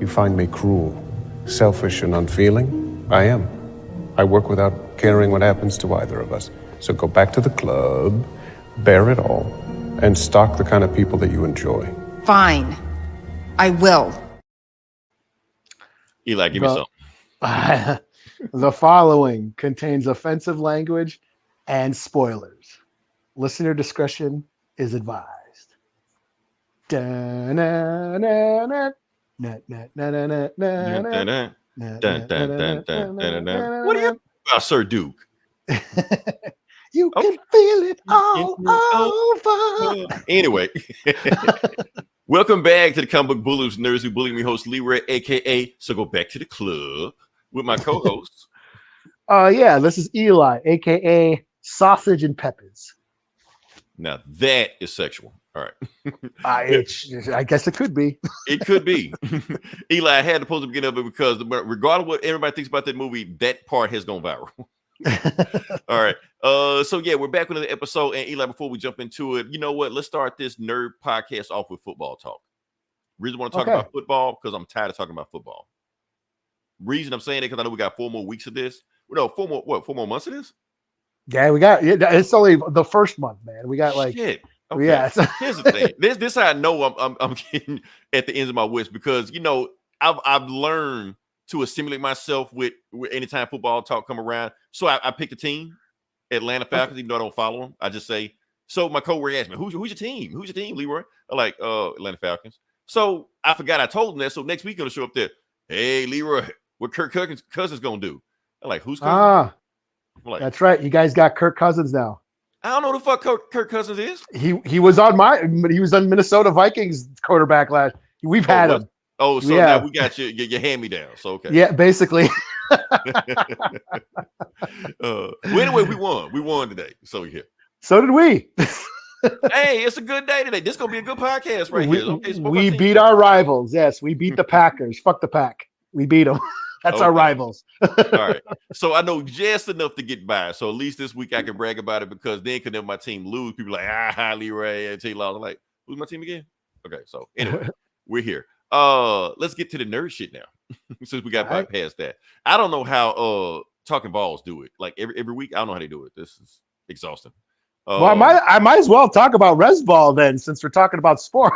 You find me cruel, selfish, and unfeeling? I am. I work without caring what happens to either of us. So go back to the club, bear it all, and stalk the kind of people that you enjoy. Fine. I will. Eli, give me something. The following contains offensive language and spoilers. Listener discretion is advised. What are you about, Sir Duke? You can feel it all over. Anyway, welcome back to the Comic Book Bullies Nerds Who Bully Me host Leroy, aka So Go Back to the Club, with my co-hosts. Yeah, this is Eli, aka Sausage and Peppers. Now that is sexual. All right. I guess it could be. It could be. Eli, I had to post the beginning of it because regardless of what everybody thinks about that movie, that part has gone viral. All right. So yeah, we're back with another episode. And Eli, before we jump into it, you know what? Let's start this nerd podcast off with football talk. Reason I want to talk about football because I'm tired of talking about football. Reason I'm saying it because I know we got 4 more weeks of this. No, 4 more months of this? Yeah, we got it's only the first month, man. We got like shit. Okay. Yeah. Here's the thing. This how I know I'm getting at the ends of my wits because you know I've learned to assimilate myself with anytime football talk come around. So I picked a team, Atlanta Falcons, even though I don't follow them. I just say, so my coworker asked me, who's your team? Who's your team, Leroy? I'm like, Atlanta Falcons. So I forgot I told him that. So next week gonna show up there. Hey, Leroy, what Kirk Cousins gonna do? I'm like, who's Cousins? Like, that's right. You guys got Kirk Cousins now. I don't know who the fuck Kirk Cousins is. He was on Minnesota Vikings quarterback last. We've had him. Oh, so now we got your hand me down. So okay. Yeah, basically. Well, anyway, we won. We won today. So yeah. So did we. Hey, it's a good day today. This is gonna be a good podcast right here. Okay, we beat our rivals. Yes, we beat the Packers. Fuck the Pack. We beat them. That's our rivals. All right. So I know just enough to get by. So at least this week I can brag about it because then whenever my team lose, people are like, Leroy and T Law. I'm like, who's my team again? Okay. So anyway, we're here. Let's get to the nerd shit now. Since we got past that. I don't know how Talking Balls do it. Like every week, I don't know how they do it. This is exhausting. Well, I might as well talk about Rez Ball then, since we're talking about sport.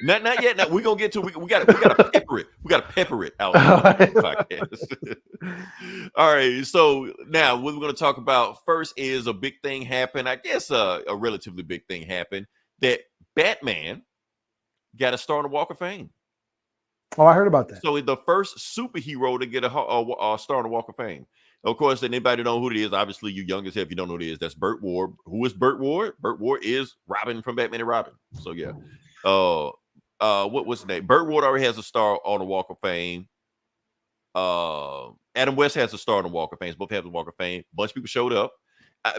Not yet. Now we're gonna get to we gotta pepper it. We gotta pepper it out. Podcast. All right. So now what we're gonna talk about first is a big thing happened. I guess a relatively big thing happened that Batman got a star on the Walk of Fame. Oh, I heard about that. So the first superhero to get a star on the Walk of Fame. Of course, anybody know who it is? Obviously, you young as hell if you don't know who it is. That's Burt Ward. Who is Burt Ward? Burt Ward is Robin from Batman and Robin. So yeah. What's the name? Burt Ward already has a star on the Walk of Fame. Adam West has a star on the Walk of Fame. Both have the Walk of Fame. A bunch of people showed up.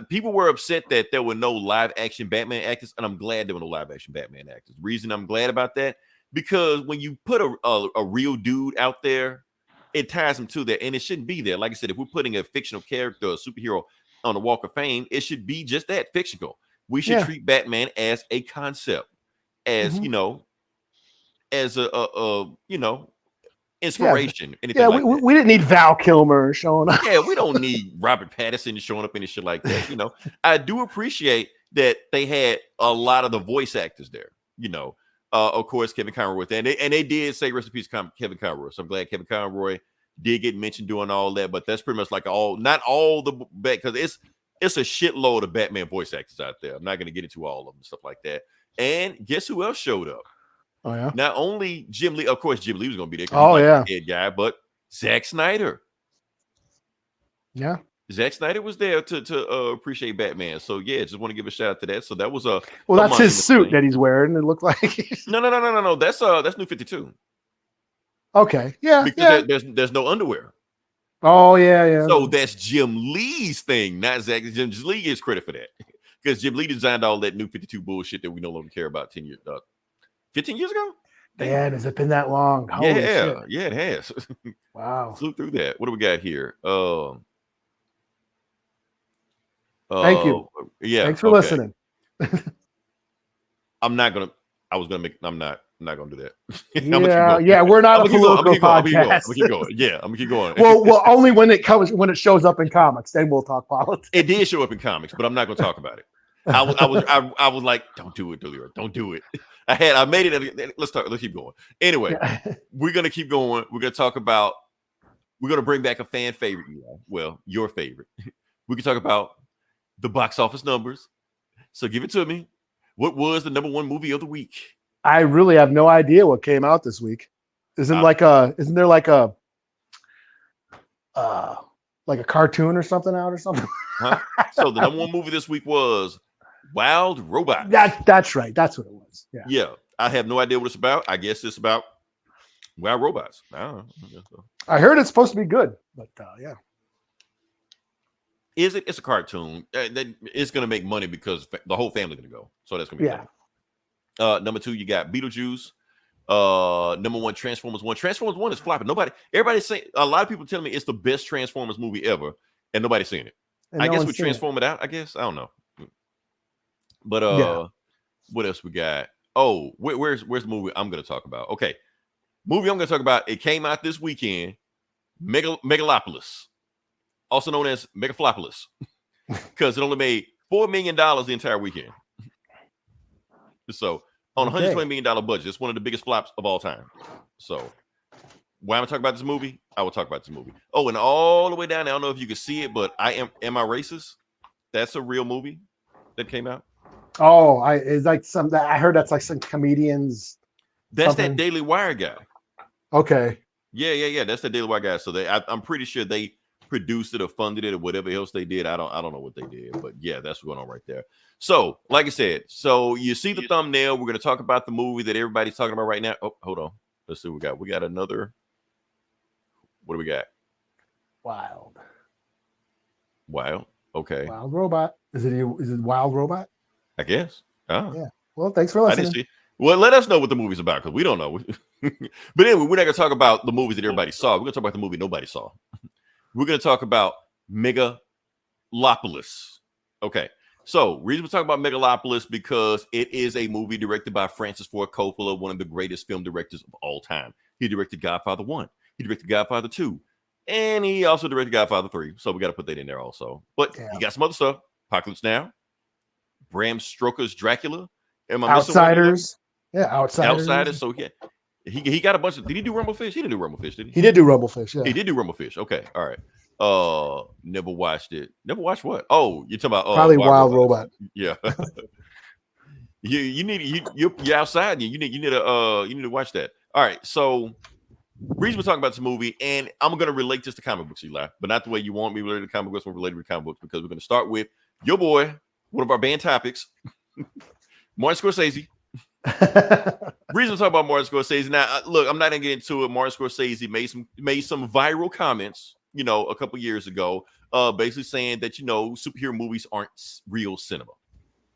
People were upset that there were no live action Batman actors, and I'm glad there were no live action Batman actors. The reason I'm glad about that, because when you put a real dude out there, it ties him to that, and it shouldn't be there. Like I said, if we're putting a fictional character, a superhero on the Walk of Fame, it should be just that, fictional. We should treat Batman as a concept, as you know, as a inspiration. Yeah, we didn't need Val Kilmer showing up. Yeah, we don't need Robert Pattinson showing up and shit like that. You know, I do appreciate that they had a lot of the voice actors there. You know, of course, Kevin Conroy with that, and they did say rest in peace, Kevin Conroy. So I'm glad Kevin Conroy did get mentioned doing all that. But that's pretty much like not all the because it's a shitload of Batman voice actors out there. I'm not going to get into all of them and stuff like that. And guess who else showed up? Oh yeah. Not only Jim Lee, of course, Jim Lee was going to be there. Oh yeah, head guy, but Zack Snyder. Yeah, Zack Snyder was there to appreciate Batman. So yeah, just want to give a shout out to that. So that was that's his suit that he's wearing. It looked like no. That's New 52. Okay, yeah, because there's no underwear. Oh yeah. So that's Jim Lee's thing, not Zack. Jim Lee gets credit for that because Jim Lee designed all that New 52 bullshit that we no longer care about 15 years ago? Man, has it been that long? Holy shit. Yeah, it has. Wow. Flew through that. What do we got here? Thank you. Yeah. Thanks for listening. I'm not I'm not gonna do that. Yeah, we're not a political I'm podcast. gonna keep going. Yeah, I'm gonna keep going. well, only when it shows up in comics, then we'll talk politics. It did show up in comics, but I'm not gonna talk about it. I was like, don't do it, Delira. Don't do it. I made it. Let's keep going. Anyway, we're gonna keep going. We're gonna bring back a fan favorite. Well, your favorite. We can talk about the box office numbers. So give it to me. What was the number one movie of the week? I really have no idea what came out this week. Isn't there like a cartoon or something out or something? Huh? So the number one movie this week was Wild Robots. That's right. That's what it was. Yeah. I have no idea what it's about. I guess it's about wild robots. I don't know. I heard it's supposed to be good, but yeah. Is it? It's a cartoon. It's going to make money because the whole family's going to go. So that's going to be fun. Number 2, you got Beetlejuice. Number 1, Transformers 1. Transformers 1 is flopping. Everybody's saying, a lot of people telling me it's the best Transformers movie ever, and nobody's seeing it. I guess we transform it out. I guess I don't know. But what else we got? Oh, where's the movie I'm going to talk about? Okay, movie I'm going to talk about. It came out this weekend. Megalopolis, also known as Megaflopolis, because it only made $4 million the entire weekend. So on a $120 million budget, it's one of the biggest flops of all time. So why am I talking about this movie? I will talk about this movie. Oh, and all the way down, I don't know if you can see it, but Am I Racist? That's a real movie that came out. Oh, it's like I heard that's like some comedians. That's something. that Daily Wire guy. Okay. Yeah. That's the Daily Wire guy. So I'm pretty sure they produced it or funded it or whatever else they did. I don't know what they did, but yeah, that's what's going on right there. So, like I said, so you see the thumbnail. We're going to talk about the movie that everybody's talking about right now. Oh, hold on. Let's see what we got. We got another. What do we got? Wild. Okay. Wild Robot. Is it Wild Robot? I guess. Oh. Yeah. Well, thanks for listening. I didn't see. Well, let us know what the movie's about because we don't know. But anyway, we're not going to talk about the movies that everybody saw. We're going to talk about the movie nobody saw. We're going to talk about Megalopolis. Okay. So, reason we're talking about Megalopolis because it is a movie directed by Francis Ford Coppola, one of the greatest film directors of all time. He directed Godfather 1. He directed Godfather 2. And he also directed Godfather 3. So, we got to put that in there also. But he got some other stuff. Apocalypse Now. Bram Stoker's Dracula. Outsiders. Yeah, Outsiders. So, yeah. He got a bunch of. Did he do Rumblefish? He didn't do Rumblefish, did he? He did do Rumblefish. Yeah, he did do Rumblefish. Okay, all right. Never watched it. Never watched what? Oh, you're talking about probably Wild Robot. Yeah. You're outside. You need to watch that. All right. So, reason we're talking about this movie, and I'm going to relate this to comic books, Eli, but not the way you want me related to comic books. We're related to comic books because we're going to start with your boy, one of our band topics, Martin Scorsese. Reason to talk about Martin Scorsese. Now, look, I'm not gonna get into it. Martin Scorsese made some viral comments, a couple years ago, basically saying that superhero movies aren't real cinema,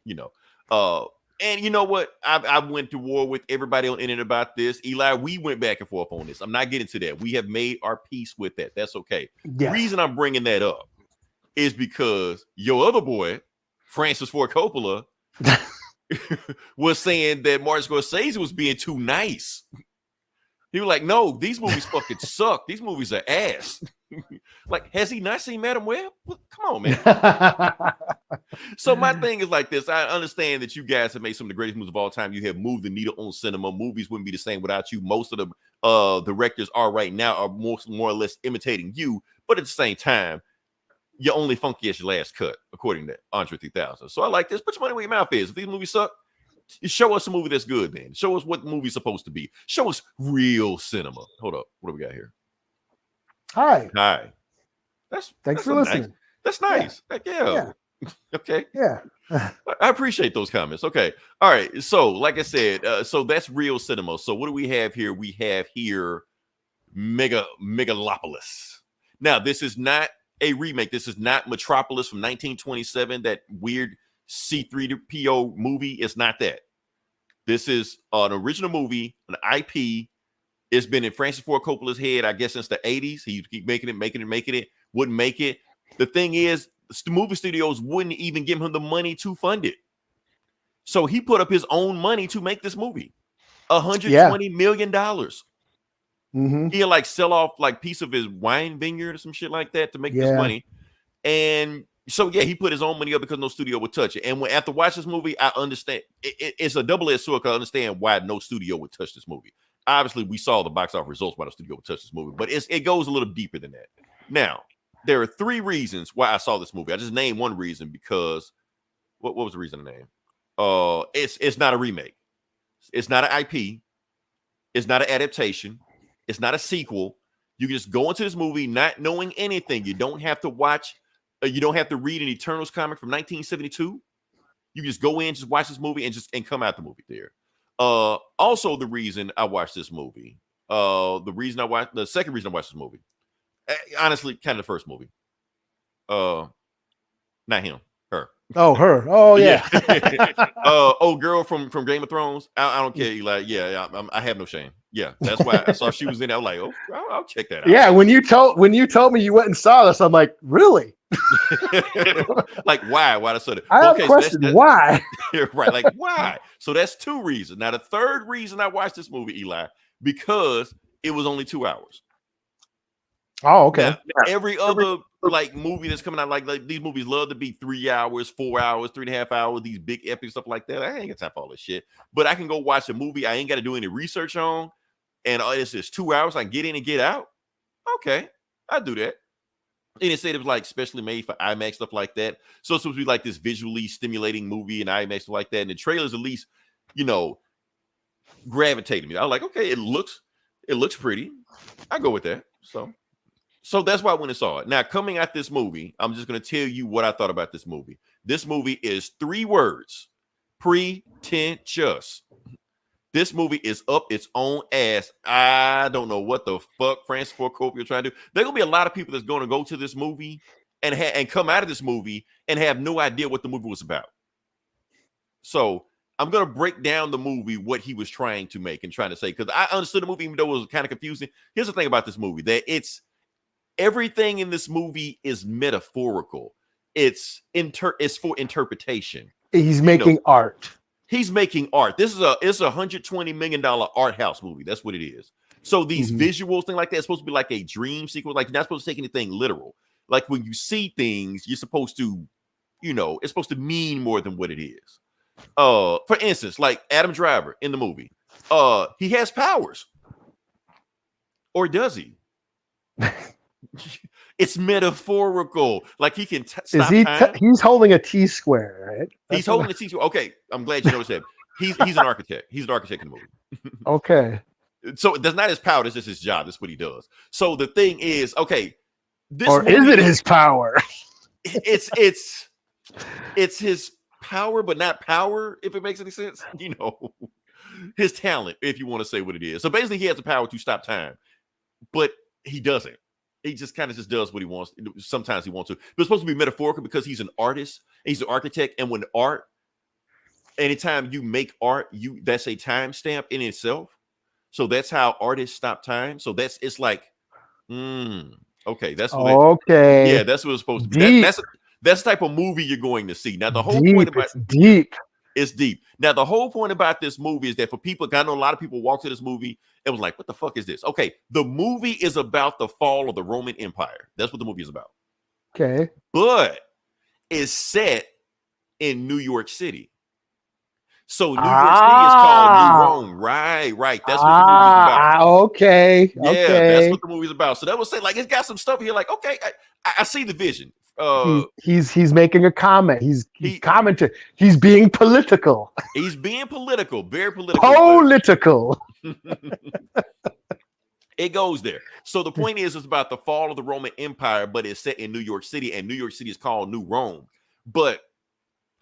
and you know what? I went to war with everybody on the internet about this. Eli, we went back and forth on this. I'm not getting to that. We have made our peace with that. That's okay. Yes. Reason I'm bringing that up is because your other boy, Francis Ford Coppola, was saying that Martin Scorsese was being too nice. He was like, no, these movies fucking suck. These movies are ass. Like, has he not seen Madam Web? Well, come on, man. So my thing is like this. I understand that you guys have made some of the greatest movies of all time. You have moved the needle on cinema. Movies wouldn't be the same without you. Most of the directors are right now are more or less imitating you. But at the same time, you're only funky as your last cut, according to Andre 3000. So I like this. Put your money where your mouth is. If these movies suck, show us a movie that's good, man. Show us what the movie's supposed to be. Show us real cinema. Hold up. What do we got here? Hi. Thanks for listening. Nice. That's nice. Yeah. Okay. Yeah. I appreciate those comments. Okay. All right. So, like I said, so that's real cinema. So what do we have here? We have here Megalopolis. Now, this is not a remake. This is not Metropolis from 1927, that weird C3PO movie. It's not that. This is an original movie, an IP. It's been in Francis Ford Coppola's head, I guess, since the 80s. He keep making it, wouldn't make it. The thing is, the movie studios wouldn't even give him the money to fund it. So he put up his own money to make this movie. $120 million. Mm-hmm. He'll like sell off like piece of his wine vineyard or some shit like that to make this money. And so yeah, he put his own money up because no studio would touch it. And when after watching this movie, I understand it's a double-edged sword because I understand why no studio would touch this movie. Obviously, we saw the box office results why the studio would touch this movie, but it goes a little deeper than that. Now, there are 3 reasons why I saw this movie. I just named one reason because what was the reason I named? It's not a remake. It's not an IP. It's not an adaptation. It's not a sequel. You can just go into this movie not knowing anything. You don't have to watch. You don't have to read an Eternals comic from 1972. You just go in, just watch this movie, and come out the movie there. Also, the reason I watched this movie, the second reason I watched this movie, honestly, kind of the first movie. Not him, her. Oh, her. Oh, yeah. Old girl from Game of Thrones. I don't care. Like, yeah, I have no shame. Yeah, that's why I saw she was in it. I was like, oh, I'll check that out. Yeah, when you told me you went and saw this, I'm like, really? Like, why? Why I said it? I have a question. Why? Right? Like, why? So that's 2 reasons. Now, the third reason I watched this movie, Eli, because it was only 2 hours. Oh, okay. Now, every other like movie that's coming out, like these movies love to be 3 hours, 4 hours, 3.5 hours, these big epic stuff like that. I ain't got time for all this shit. But I can go watch a movie I ain't got to do any research on, and it's just 2 hours. I can get in and get out. Okay, I do that. And it said it was like specially made for IMAX, stuff like that. So it's supposed to be like this visually stimulating movie in IMAX, stuff like that. And the trailers at least, gravitated me. I was like, okay, it looks pretty. I go with that. So that's why I went and saw it. Now, coming at this movie, I'm just going to tell you what I thought about this movie. This movie is 3 words: pretentious. This movie is up its own ass. I don't know what the fuck Francis Ford Coppola trying to do. There's going to be a lot of people that's going to go to this movie and come out of this movie and have no idea what the movie was about. So I'm going to break down the movie, what he was trying to make and trying to say, because I understood the movie, even though it was kind of confusing. Here's the thing about this movie, that everything in this movie is metaphorical. It's for interpretation. He's making art. He's making art. It's a $120 million art house movie. That's what it is. So these visuals, thing like that, it's supposed to be like a dream sequence. Like, you're not supposed to take anything literal. Like, when you see things, you're supposed to, it's supposed to mean more than what it is. For instance, like Adam Driver in the movie, he has powers. Or does he? It's metaphorical. Like, he can stop time. He's holding a T-square, right? He's holding a T-square. Okay, I'm glad you noticed that. He's an architect. He's an architect in the movie. Okay. So that's not his power. That's just his job. That's what he does. So the thing is, okay, is it his power? It's his power, but not power. If it makes any sense, his talent, if you want to say what it is. So basically, he has the power to stop time, but he doesn't. He just kind of just does what he wants. Sometimes he wants to. But it's supposed to be metaphorical because he's an artist. He's an architect. And when anytime you make art, that's a timestamp in itself. So that's how artists stop time. So it's like, okay, that's what that's what it's supposed to be. That's the type of movie you're going to see. Now, the whole point about it's deep. Now, the whole point about this movie is that for people, I know a lot of people walk to this movie and was like, what the fuck is this? Okay, the movie is about the fall of the Roman Empire. That's what the movie is about. Okay. But it's set in New York City. So New York City is called New Rome. Right. That's what the movie's about. Okay. Yeah, that's what the movie's about. So that was saying, like, it's got some stuff here. Like, okay, I see the vision. He's making a comment. He's commenting. He's being political. He's being political, very political. Political. It goes there. So the point is, it's about the fall of the Roman Empire, but it's set in New York City, and New York City is called New Rome. But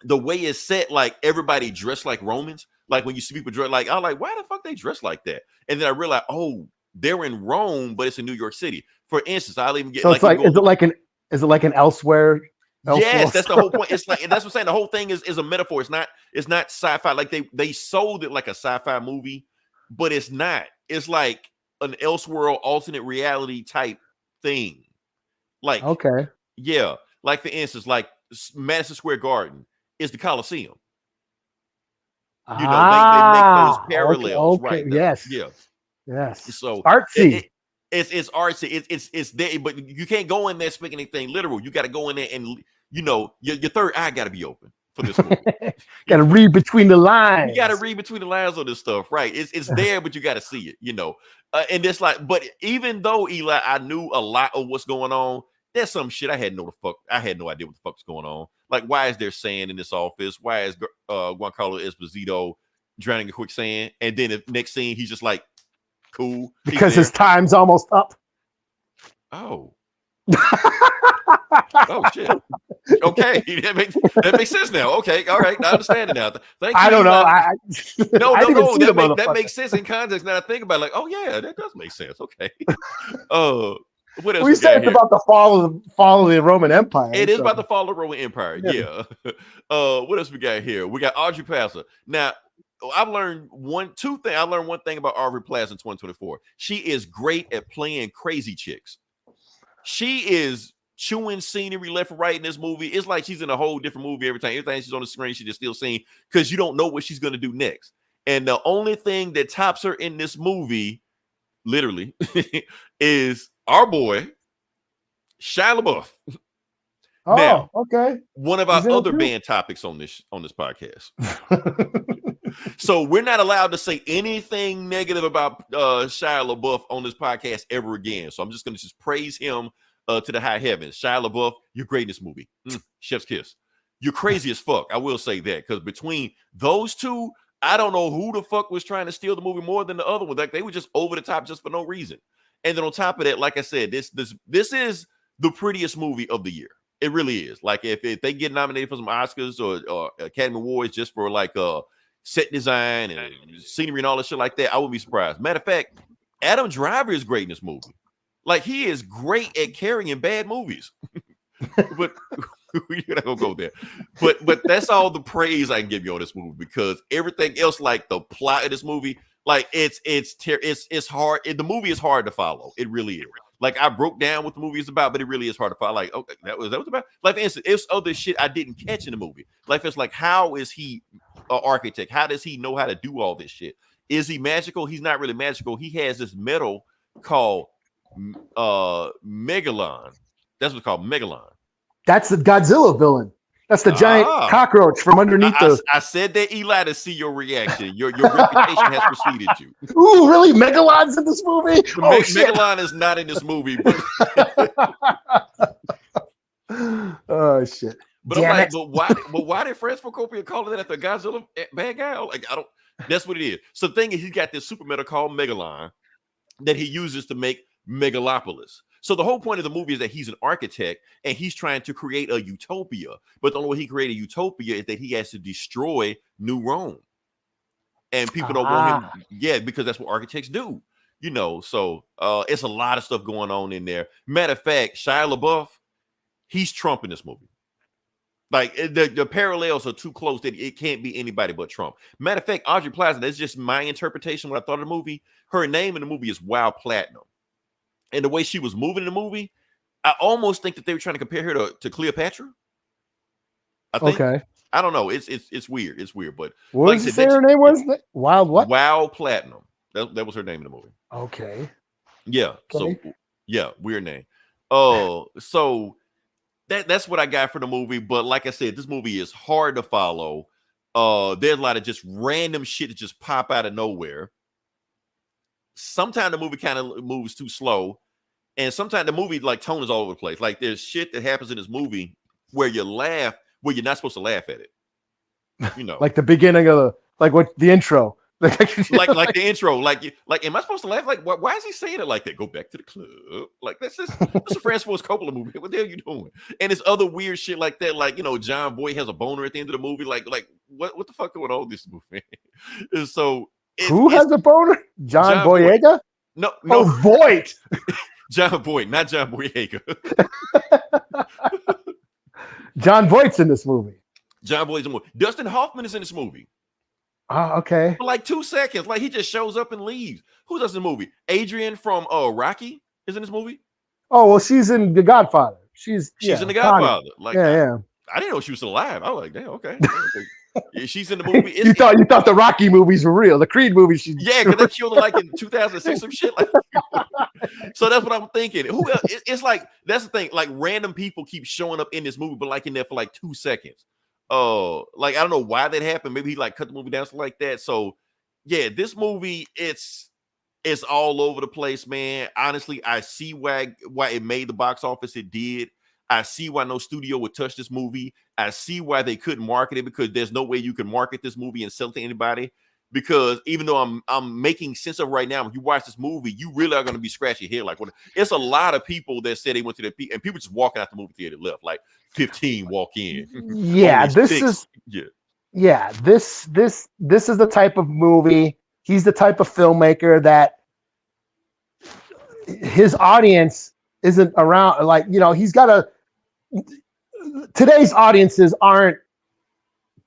the way it's set, like, everybody dressed like Romans. Like, when you see people dress, like, I'm like, why the fuck they dress like that? And then I realized, oh, they're in Rome, but it's in New York City. For instance, I'll even get. So it's like, is it like an elsewhere? Yes, that's the whole point. It's like, and that's what I'm saying. The whole thing is a metaphor. It's not sci-fi. Like, they sold it like a sci-fi movie, but it's not. It's like an Elseworld alternate reality type thing. Like, okay, yeah. Like, for instance, like Madison Square Garden is the Coliseum. You know, they make those Okay, parallels, okay, right? yes, Yeah. yes. So Artsy. it's artsy. It's there, but you can't go in there speaking anything literal. You got to go in there and your third eye got to be open for this movie. Got to read between the lines. You got to read between the lines on this stuff, right? It's there, but you got to see it, and it's like, but even though Eli, I knew a lot of what's going on. There's some shit I had no idea what the fuck's going on. Like, why is there sand in this office? Why is Giancarlo Esposito drowning in quicksand? And then the next scene, he's just like, cool. Because his time's almost up. Oh. Oh shit. Okay, that makes sense now. Okay, all right, I understand it now. Thank you. I don't know. That makes sense in context. Now I think about it, like, oh yeah, that does make sense. Okay. What else we said it's about the fall of the Roman Empire. It is about the fall of the Roman Empire. Yeah. What else we got here? We got Aubrey Plaza. Now, I've learned one thing about Aubrey Plaza in 2024. She is great at playing crazy chicks. She is chewing scenery left and right in this movie. It's like she's in a whole different movie every time. Everything she's on the screen, she's just still seeing because you don't know what she's going to do next. And the only thing that tops her in this movie, literally, is our boy, Shia LaBeouf. Oh, now, okay. One of our other band topics on this podcast. So we're not allowed to say anything negative about Shia LaBeouf on this podcast ever again. So I'm just going to praise him to the high heavens. Shia LaBeouf, you're great in this movie. Chef's kiss. You're crazy as fuck. I will say that because between those two, I don't know who the fuck was trying to steal the movie more than the other one. Like they were just over the top just for no reason. And then on top of that, like I said, this is the prettiest movie of the year. It really is. Like if they get nominated for some Oscars or Academy Awards just for like set design and scenery and all that shit like that, I wouldn't be surprised. Matter of fact, Adam Driver is great in this movie. Like he is great at carrying bad movies. But we're not gonna go there. But that's all the praise I can give you on this movie because everything else, like the plot of this movie, like it's hard. The movie is hard to follow. It really is. Like I broke down what the movie is about, but it really is hard to follow. Like, okay, that was about. Like for instance, it's other shit I didn't catch in the movie. Like it's like, how is he an architect? How does he know how to do all this shit? Is he magical? He's not really magical. He has this metal called Megalon. That's what's called Megalon. That's the Godzilla villain. That's the giant cockroach from underneath I said that, Eli, to see your reaction. Your reputation has preceded you. Ooh, really? Megalon's in this movie? Megalon is not in this movie. But oh, shit. But I'm like, why did Francis Coppola call it that after Godzilla bad guy? Like, I don't. That's what it is. So the thing is, he's got this super metal called Megalon that he uses to make Megalopolis. So the whole point of the movie is that he's an architect and he's trying to create a utopia. But the only way he created a utopia is that he has to destroy New Rome. And people don't want him, because that's what architects do. So it's a lot of stuff going on in there. Matter of fact, Shia LaBeouf, he's Trump in this movie. Like the parallels are too close that it can't be anybody but Trump. Matter of fact, Aubrey Plaza, that's just my interpretation when I thought of the movie. Her name in the movie is Wild Platinum. And the way she was moving in the movie, I almost think that they were trying to compare her to Cleopatra. I think. Okay. I don't know. It's weird. It's weird. But what did you say her name was? Wild what? Wild Platinum. That was her name in the movie. Okay. Yeah. Okay. So yeah, weird name. Oh, so that's what I got for the movie. But like I said, this movie is hard to follow. There's a lot of just random shit that just pop out of nowhere. Sometimes the movie kind of moves too slow, and sometimes the movie like tone is all over the place. Like there's shit that happens in this movie where you laugh where you're not supposed to laugh at it. Like the beginning of the intro. like the intro. Like, am I supposed to laugh? Like, why is he saying it like that? Go back to the club. Like that's a Francis Coppola movie. What the hell are you doing? And it's other weird shit like that. Like John Boyd has a boner at the end of the movie. Like what the fuck going on with this movie? And so. Who has a boner? John Boyega? No. Oh, Voight. John Boyd, not John Boyega. John Voight's in this movie. John Boyd's in the movie. Dustin Hoffman is in this movie. Okay. For like 2 seconds. Like he just shows up and leaves. Who does the movie? Adrian from Rocky is in this movie. Oh, well, she's in The Godfather. She's in The Godfather. Like, yeah. I didn't know she was still alive. I was like, damn, okay. She's in the movie. You thought the Rocky movies were real, the Creed movies. Yeah, because they killed her like in 2006, some shit like. So that's what I'm thinking. Who else? It's like that's the thing. Like random people keep showing up in this movie, but like in there for like 2 seconds. Like I don't know why that happened. Maybe he like cut the movie down something like that. So yeah, this movie it's all over the place, man. Honestly, I see why it made the box office it did. I see why no studio would touch this movie. I see why they couldn't market it, because there's no way you can market this movie and sell it to anybody. Because even though I'm making sense of right now, when you watch this movie, you really are going to be scratching your head. Like, what? It's a lot of people that said they went to the and people just walking out the movie theater left. Like 15 walk in. Yeah, this is the type of movie. He's the type of filmmaker that his audience isn't around. Like, he's got a. Today's audiences aren't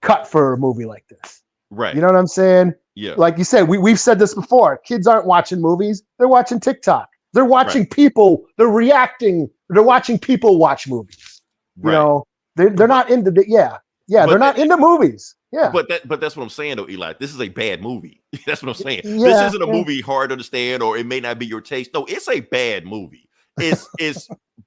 cut for a movie like this. Right. You know what I'm saying? Yeah. Like you said, we've said this before. Kids aren't watching movies. They're watching TikTok. They're watching people. They're reacting. They're watching people watch movies. Right. They're not into the, they're not into movies. Yeah. But that's what I'm saying though, Eli. This is a bad movie. That's what I'm saying. This isn't a movie hard to understand, or it may not be your taste. No, it's a bad movie. It's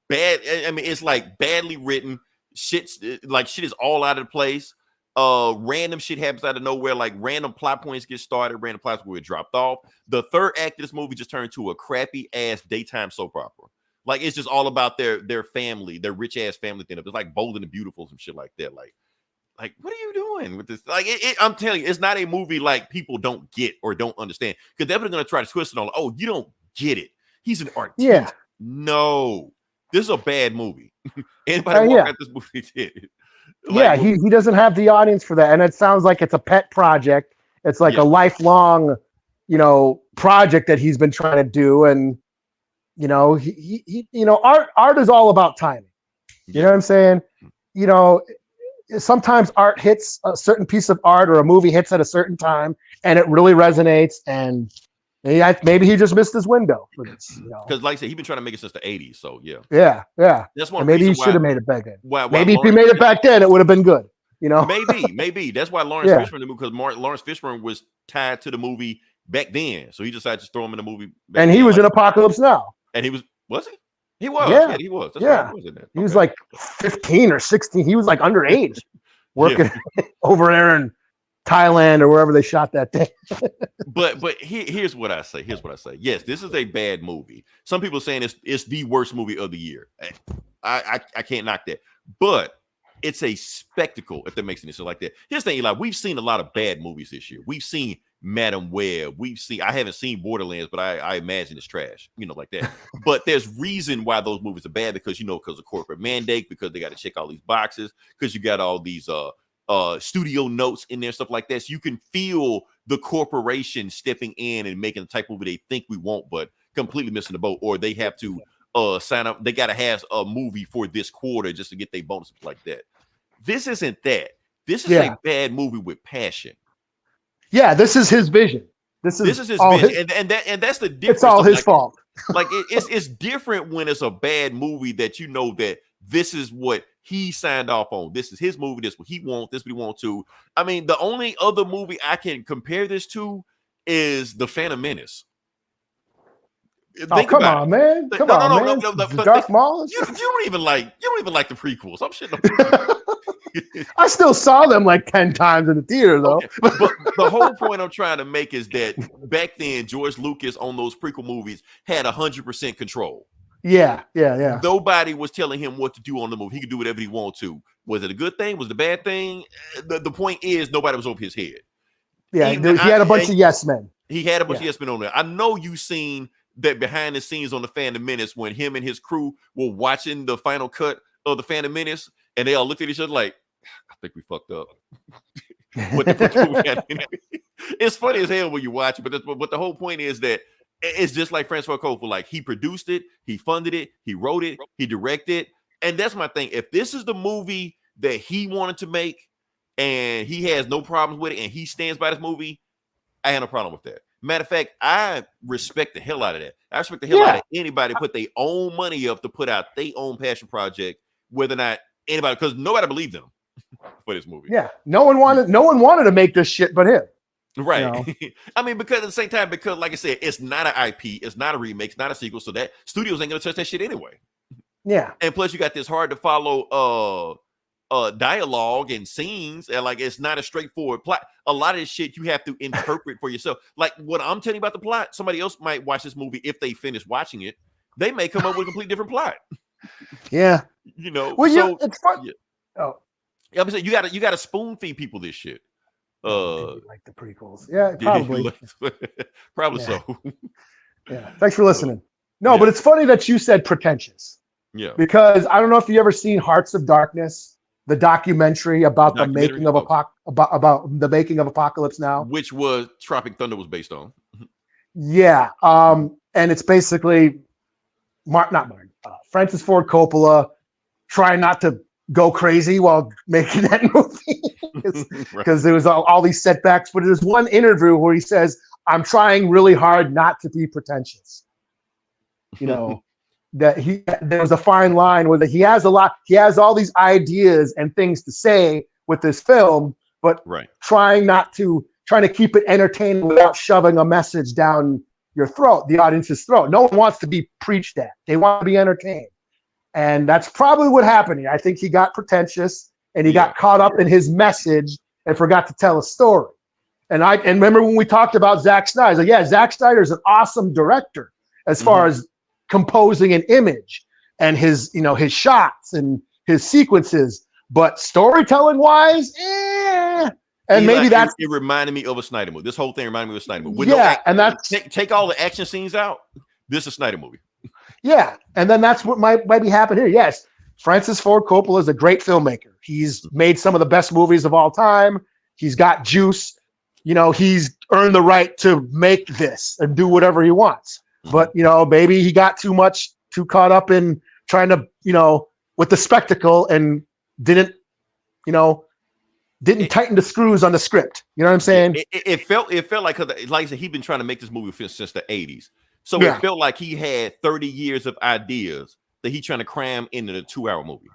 bad. I mean, it's like badly written. Shit is all out of place. Random shit happens out of nowhere. Like random plot points get started, random plot points get dropped off. The third act of this movie just turned to a crappy ass daytime soap opera. Like it's just all about their family, their rich ass family thing. It's like Bold and the Beautiful, some shit like that. Like what are you doing with this? Like I'm telling you, it's not a movie like people don't get or don't understand, because they're gonna try to twist it on. Oh, you don't get it. He's an artist. Yeah. No, this is a bad movie. Anybody walk out this movie did. Like, he doesn't have the audience for that, and it sounds like it's a pet project. It's like a lifelong, project that he's been trying to do, and art is all about timing. You know what I'm saying? Sometimes art hits a certain piece of art, or a movie hits at a certain time, and it really resonates. And maybe he just missed his window for this. Because, like I said, he's been trying to make it since the '80s. So yeah. That's one. And maybe he should have made it back then. Why maybe if he made it back then, it would have been good. Maybe that's why Lawrence Fishburne, because Lawrence Fishburne was tied to the movie back then, so he decided to throw him in the movie. And he was in Apocalypse Now. And he was he? He was. Yeah, he was. That's right, he was in that. He was like 15 or 16. He was like underage, working over there in Thailand or wherever they shot that thing. but here's what I say. Yes, this is a bad movie. Some people are saying it's the worst movie of the year. I can't knock that. But it's a spectacle, if that makes any sense like that. Here's the thing, Eli. We've seen a lot of bad movies this year. We've seen Madam Web. I haven't seen Borderlands, but I imagine it's trash, like that. But there's reason why those movies are bad, because because of corporate mandate, because they got to check all these boxes, because you got all these studio notes in there, stuff like that. So you can feel the corporation stepping in and making the type of movie they think we want, but completely missing the boat, or they have to sign up. They got to have a movie for this quarter just to get their bonuses like that. This isn't that. This is a bad movie with passion. Yeah, this is his vision. This is his vision, and that's the difference. It's all his fault. Like it's different when it's a bad movie that that this is what he signed off on. This is his movie. This is what he wants. This is what he wants to. I mean, the only other movie I can compare this to is The Phantom Menace. Come on, man. Come on, man. Darth Maul. You don't even like the prequels. I'm shitting on I still saw them like 10 times in the theater, though. Okay. But the whole point I'm trying to make is that back then, George Lucas on those prequel movies had 100% control. Yeah. Nobody was telling him what to do on the movie. He could do whatever he wanted to. Was it a good thing? Was it a bad thing? The point is, nobody was over his head. Yeah, he had a bunch of yes men. He had a bunch of yes men on there. I know you've seen that behind the scenes on The Phantom Menace when him and his crew were watching the final cut of The Phantom Menace, and they all looked at each other like, I think we fucked up. It's funny as hell when you watch it, but the whole point is that it's just like Francois Coppola. Like, he produced it, he funded it, he wrote it, he directed, and that's my thing. If this is the movie that he wanted to make, and he has no problems with it, and he stands by this movie, I have no problem with that. Matter of fact, I respect the hell out of that. I respect the hell out of anybody put their own money up to put out their own passion project, whether or not anybody, because nobody believed them. for this movie. Yeah, no one wanted to make this shit but him. Right. You know? I mean, because at the same time, because like I said, it's not an IP, it's not a remake, it's not a sequel, so that studios ain't gonna touch that shit anyway. Yeah. And plus you got this hard to follow dialogue and scenes, and like it's not a straightforward plot. A lot of this shit you have to interpret for yourself. Like what I'm telling you about the plot, somebody else might watch this movie if they finish watching it. They may come up with a completely different plot. Yeah. You know, well, so it's fun. Yeah. Oh. I'm saying you gotta spoon feed people this shit. Like the prequels. Yeah, probably. Probably yeah. so. Yeah. Thanks for listening. No, but it's funny that you said pretentious. Yeah. Because I don't know if you ever seen Hearts of Darkness, the documentary about the making of about the making of Apocalypse Now, which was Tropic Thunder was based on. Yeah. And it's basically Francis Ford Coppola trying not to go crazy while making that movie because there was all these setbacks. But there's one interview where he says, "I'm trying really hard not to be pretentious." You know, there was a fine line where he has all these ideas and things to say with this film, but trying to keep it entertaining without shoving a message down your throat, the audience's throat. No one wants to be preached at. They want to be entertained. And that's probably what happened here. I think he got pretentious and he got caught up in his message and forgot to tell a story. And remember when we talked about Zack Snyder, like, yeah, Zack Snyder's an awesome director as far as composing an image and his shots and his sequences, but storytelling wise, and maybe that's it reminded me of a Snyder movie. This whole thing reminded me of a Snyder movie. And that's take all the action scenes out. This is a Snyder movie. Yeah, and then that's what might be happening here. Yes, Francis Ford Coppola is a great filmmaker. He's made some of the best movies of all time. He's got juice. You know, he's earned the right to make this and do whatever he wants. But, you know, maybe he got too caught up in trying to, you know, with the spectacle and didn't tighten the screws on the script. You know what I'm saying? It felt like I said, he'd been trying to make this movie since the 80s. So it felt like he had 30 years of ideas that he's trying to cram into the 2-hour movie.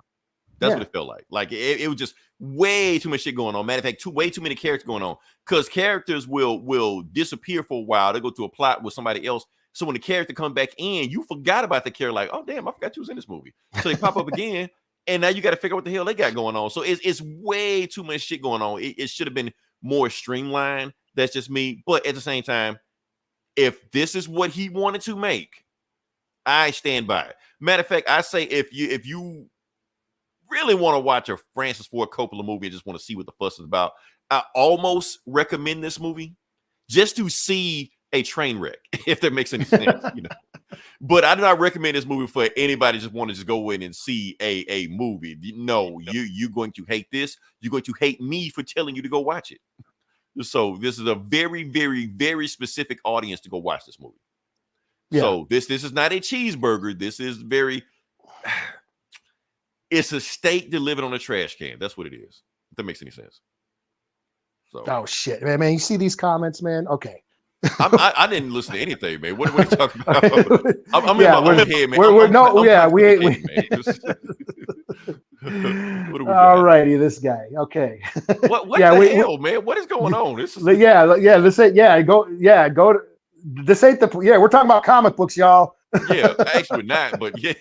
That's what it felt like. Like it was just way too much shit going on. Matter of fact, way too many characters going on. Because characters will disappear for a while. They go to a plot with somebody else. So when the character come back in, you forgot about the character. Like, oh damn, I forgot you was in this movie. So they pop up again, and now you got to figure out what the hell they got going on. So it's way too much shit going on. It should have been more streamlined. That's just me. But at the same time, if this is what he wanted to make, I stand by it. Matter of fact, I say if you really want to watch a Francis Ford Coppola movie and just want to see what the fuss is about, I almost recommend this movie just to see a train wreck, if that makes any sense, you know. But I do not recommend this movie for anybody just want to just go in and see a movie. No, you're going to hate this. You're going to hate me for telling you to go watch it. So this is a very, very, very specific audience to go watch this movie. Yeah. So this is not a cheeseburger. This is it's a steak delivered on a trash can. That's what it is. If that makes any sense. So. Oh shit, man! You see these comments, man? Okay. I didn't listen to anything, man. What are you talking about? I'm in my own head, man. All righty, this guy. Okay. What the hell, man? What is going on? This is Go to this ain't the we're talking about comic books, y'all. Yeah, actually not, but yeah.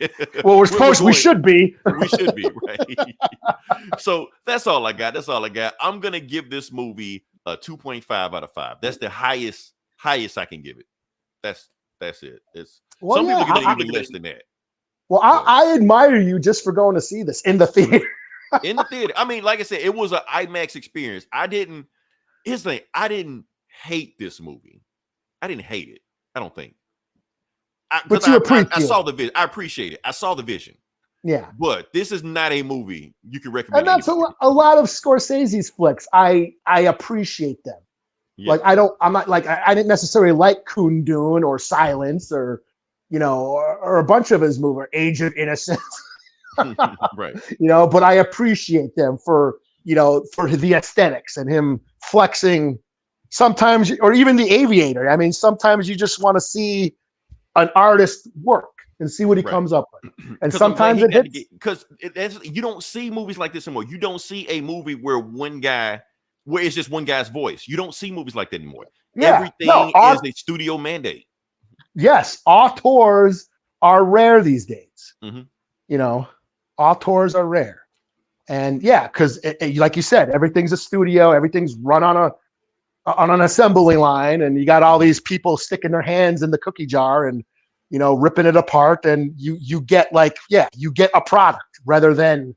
Well, we should be. We should be, right? So that's all I got. I'm gonna give this movie a 2.5 out of 5. That's the highest I can give it. That's it. It's some people can even less than that. Well, I admire you just for going to see this in the theater. In the theater. I mean, like I said, it was an IMAX experience. Here's the thing, I didn't hate this movie. I didn't hate it. I don't think. But you appreciate I saw the vision. I appreciate it. I saw the vision. Yeah. But this is not a movie you can recommend. And that's a lot of Scorsese's flicks. I appreciate them. Yeah. Like I didn't necessarily like Kundun or Silence or or a bunch of his movies, Age of Innocence. Right. But I appreciate them for the aesthetics and him flexing sometimes, or even The Aviator. I mean, sometimes you just want to see an artist work, and see what he Right. comes up with. And sometimes it hits. Because you don't see movies like this anymore. You don't see a movie where it's just one guy's voice. You don't see movies like that anymore. Everything is a studio mandate. Yes, auteurs are rare these days. You know, auteurs are rare. And yeah, because like you said, everything's a studio, everything's run on an assembly line, and you got all these people sticking their hands in the cookie jar and, you know, ripping it apart, and you get you get a product rather than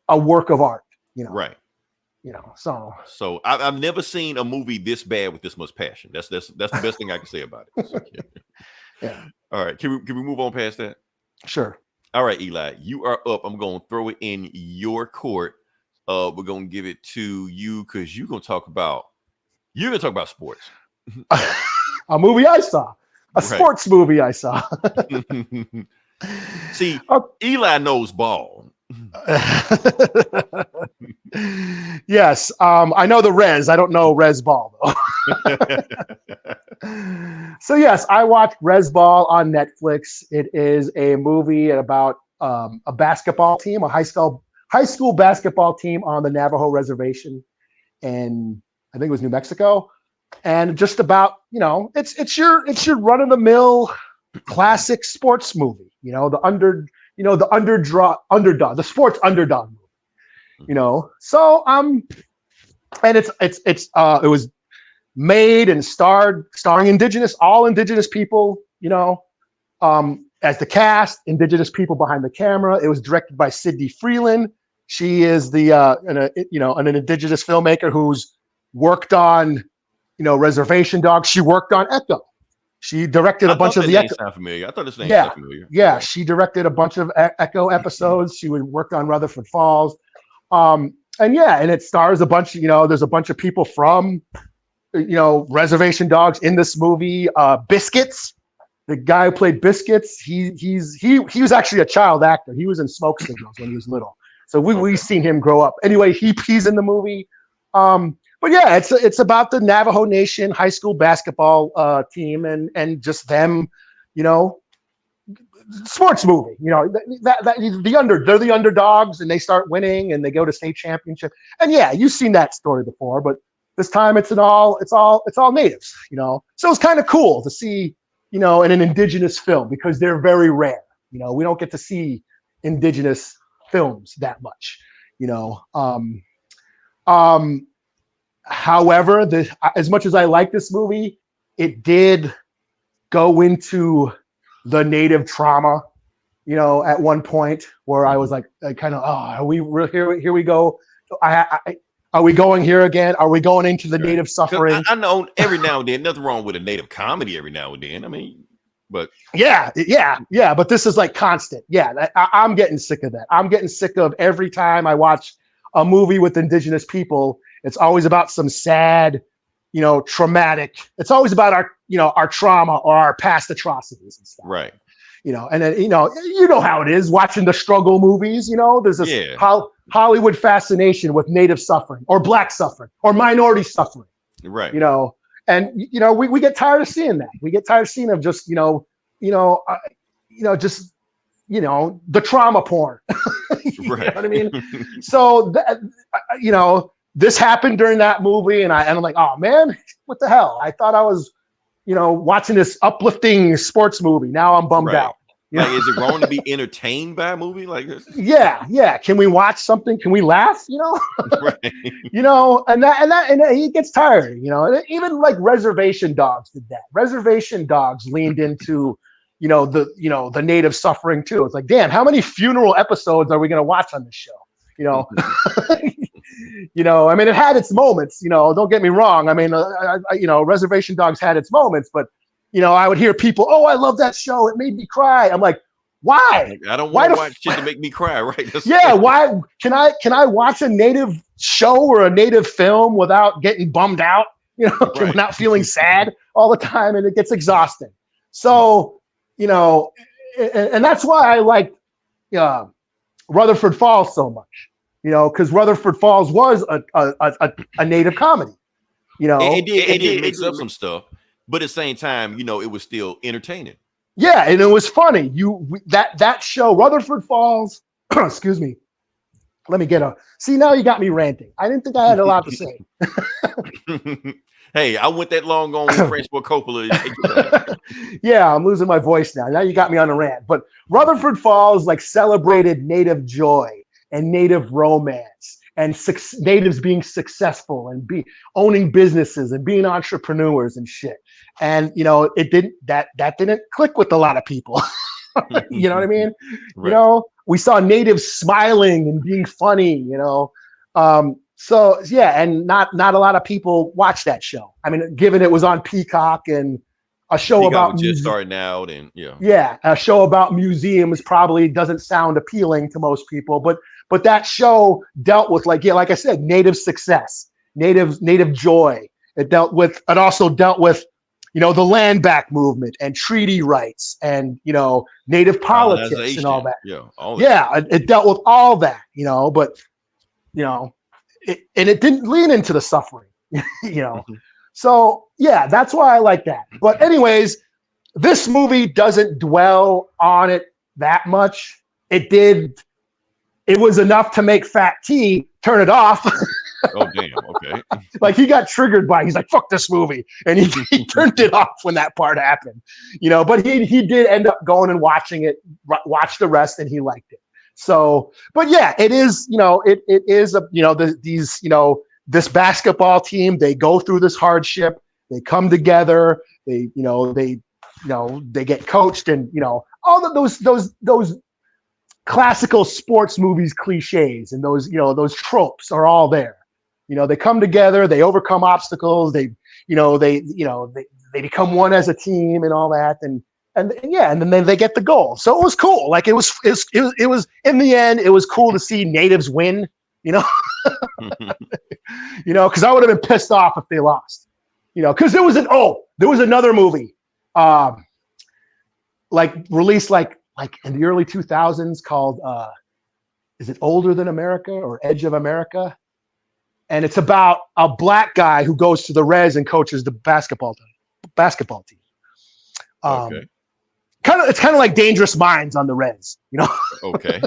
a work of art, you know. Right. You know, so I've never seen a movie this bad with this much passion. That's the best thing I can say about it. So, yeah. All right. Can we move on past that? Sure. All right, Eli, you are up. I'm going to throw it in your court. We're going to give it to you because you're going to talk about sports. A movie I saw. Sports movie I saw. See, Eli knows ball. Yes, I know the Rez. I don't know Rez Ball though. So yes, I watched Rez Ball on Netflix. It is a movie about a basketball team, a high school basketball team on the Navajo reservation, and I think it was New Mexico. And just about, you know, it's your run of the mill classic sports movie. You know, the underdog, the sports underdog movie. You know, so and it was made and starring all indigenous people, you know, as the cast, indigenous people behind the camera. It was directed by Sydney Freeland. She is an indigenous filmmaker who's worked on, you know, Reservation Dogs. She worked on Echo. She directed a bunch of the Echo. Sound familiar. I thought this name sounded familiar. Yeah, she directed a bunch of Echo episodes. She worked on Rutherford Falls. And it stars a bunch, you know, there's a bunch of people from, you know, Reservation Dogs in this movie. Biscuits, the guy who played Biscuits, he was actually a child actor. He was in Smoke Signals when he was little. So we've seen him grow up. Anyway, he's in the movie. But yeah, it's about the Navajo Nation high school basketball team and just them, you know, sports movie. You know, they're the underdogs and they start winning and they go to state championship. And yeah, you've seen that story before, but this time it's all natives. You know, so it's kind of cool to see, you know, in an indigenous film because they're very rare. You know, we don't get to see indigenous films that much. You know, however, as much as I like this movie, it did go into the native trauma, you know, at one point where I was like, are we here we go. Are we going here again? Are we going into the native suffering? I know every now and then, nothing wrong with a native comedy every now and then. I mean, but yeah. But this is like constant. Yeah, I'm getting sick of that. I'm getting sick of every time I watch a movie with indigenous people. It's always about some sad, you know, traumatic. It's always about our trauma or our past atrocities and stuff. Right. You know, and then, you know how it is watching the struggle movies. You know, there's this Hollywood fascination with native suffering or black suffering or minority suffering. Right. You know, and, you know, we get tired of seeing that. We get tired of seeing of just, just, you know, the trauma porn. You know what I mean? So, you know, this happened during that movie, and I'm like, oh man, what the hell? I thought I was, you know, watching this uplifting sports movie. Now I'm bummed out. Like, is it wrong to be entertained by a movie like this? Yeah. Can we watch something? Can we laugh? You know, right. You know, and it gets tiring. You know, even like Reservation Dogs did that. Reservation Dogs leaned into, the native suffering too. It's like, damn, how many funeral episodes are we going to watch on this show? You know, you know, I mean, it had its moments, you know, don't get me wrong. I mean, Reservation Dogs had its moments, but, you know, I would hear people, oh, I love that show. It made me cry. I'm like, why? I don't want to watch shit to make me cry, right? Yeah, why can I watch a native show or a native film without getting bummed out, you know, right. Not feeling sad all the time, and it gets exhausting. So, you know, and that's why I like Rutherford Falls so much, you know, because Rutherford Falls was a native comedy, you know. It did mix up some stuff, but at the same time, you know, it was still entertaining. Yeah, and it was funny. That show, Rutherford Falls. Excuse me. Let me get a. See, now you got me ranting. I didn't think I had a lot to say. Hey, I went that long on Francois Coppola. Yeah, I'm losing my voice now. Now you got me on a rant. But Rutherford Falls like celebrated Native joy and Native romance and natives being successful and owning businesses and being entrepreneurs and shit. And it didn't that didn't click with a lot of people. You know what I mean? Right. We saw natives smiling and being funny. So yeah, and not a lot of people watch that show. I mean, given it was on Peacock and a show about just starting out, and a show about museums probably doesn't sound appealing to most people, but that show dealt with like I said, native success, native joy. It also dealt with the land back movement and treaty rights and native politics and all that. It dealt with all that, but and it didn't lean into the suffering, So yeah, that's why I like that. But anyways, this movie doesn't dwell on it that much. It was enough to make Fat T turn it off. Oh damn! Okay. Like he got triggered by. He's like, "Fuck this movie," and he turned it off when that part happened. But he did end up going and watching it, watch the rest, and he liked it. So, but yeah, it is. It is this basketball team. They go through this hardship. They come together. They get coached, and all of those classical sports movies cliches and those tropes are all there. They come together, they overcome obstacles, they become one as a team and all that, and then they get the goal. So it was cool. Like it was in the end, it was cool to see natives win. Because I would have been pissed off if they lost. Because there was another movie, released like in the early 2000s called is it Older Than America or Edge of America? And it's about a black guy who goes to the Rez and coaches the basketball team. Okay. It's kind of like Dangerous Minds on the Rez, Okay.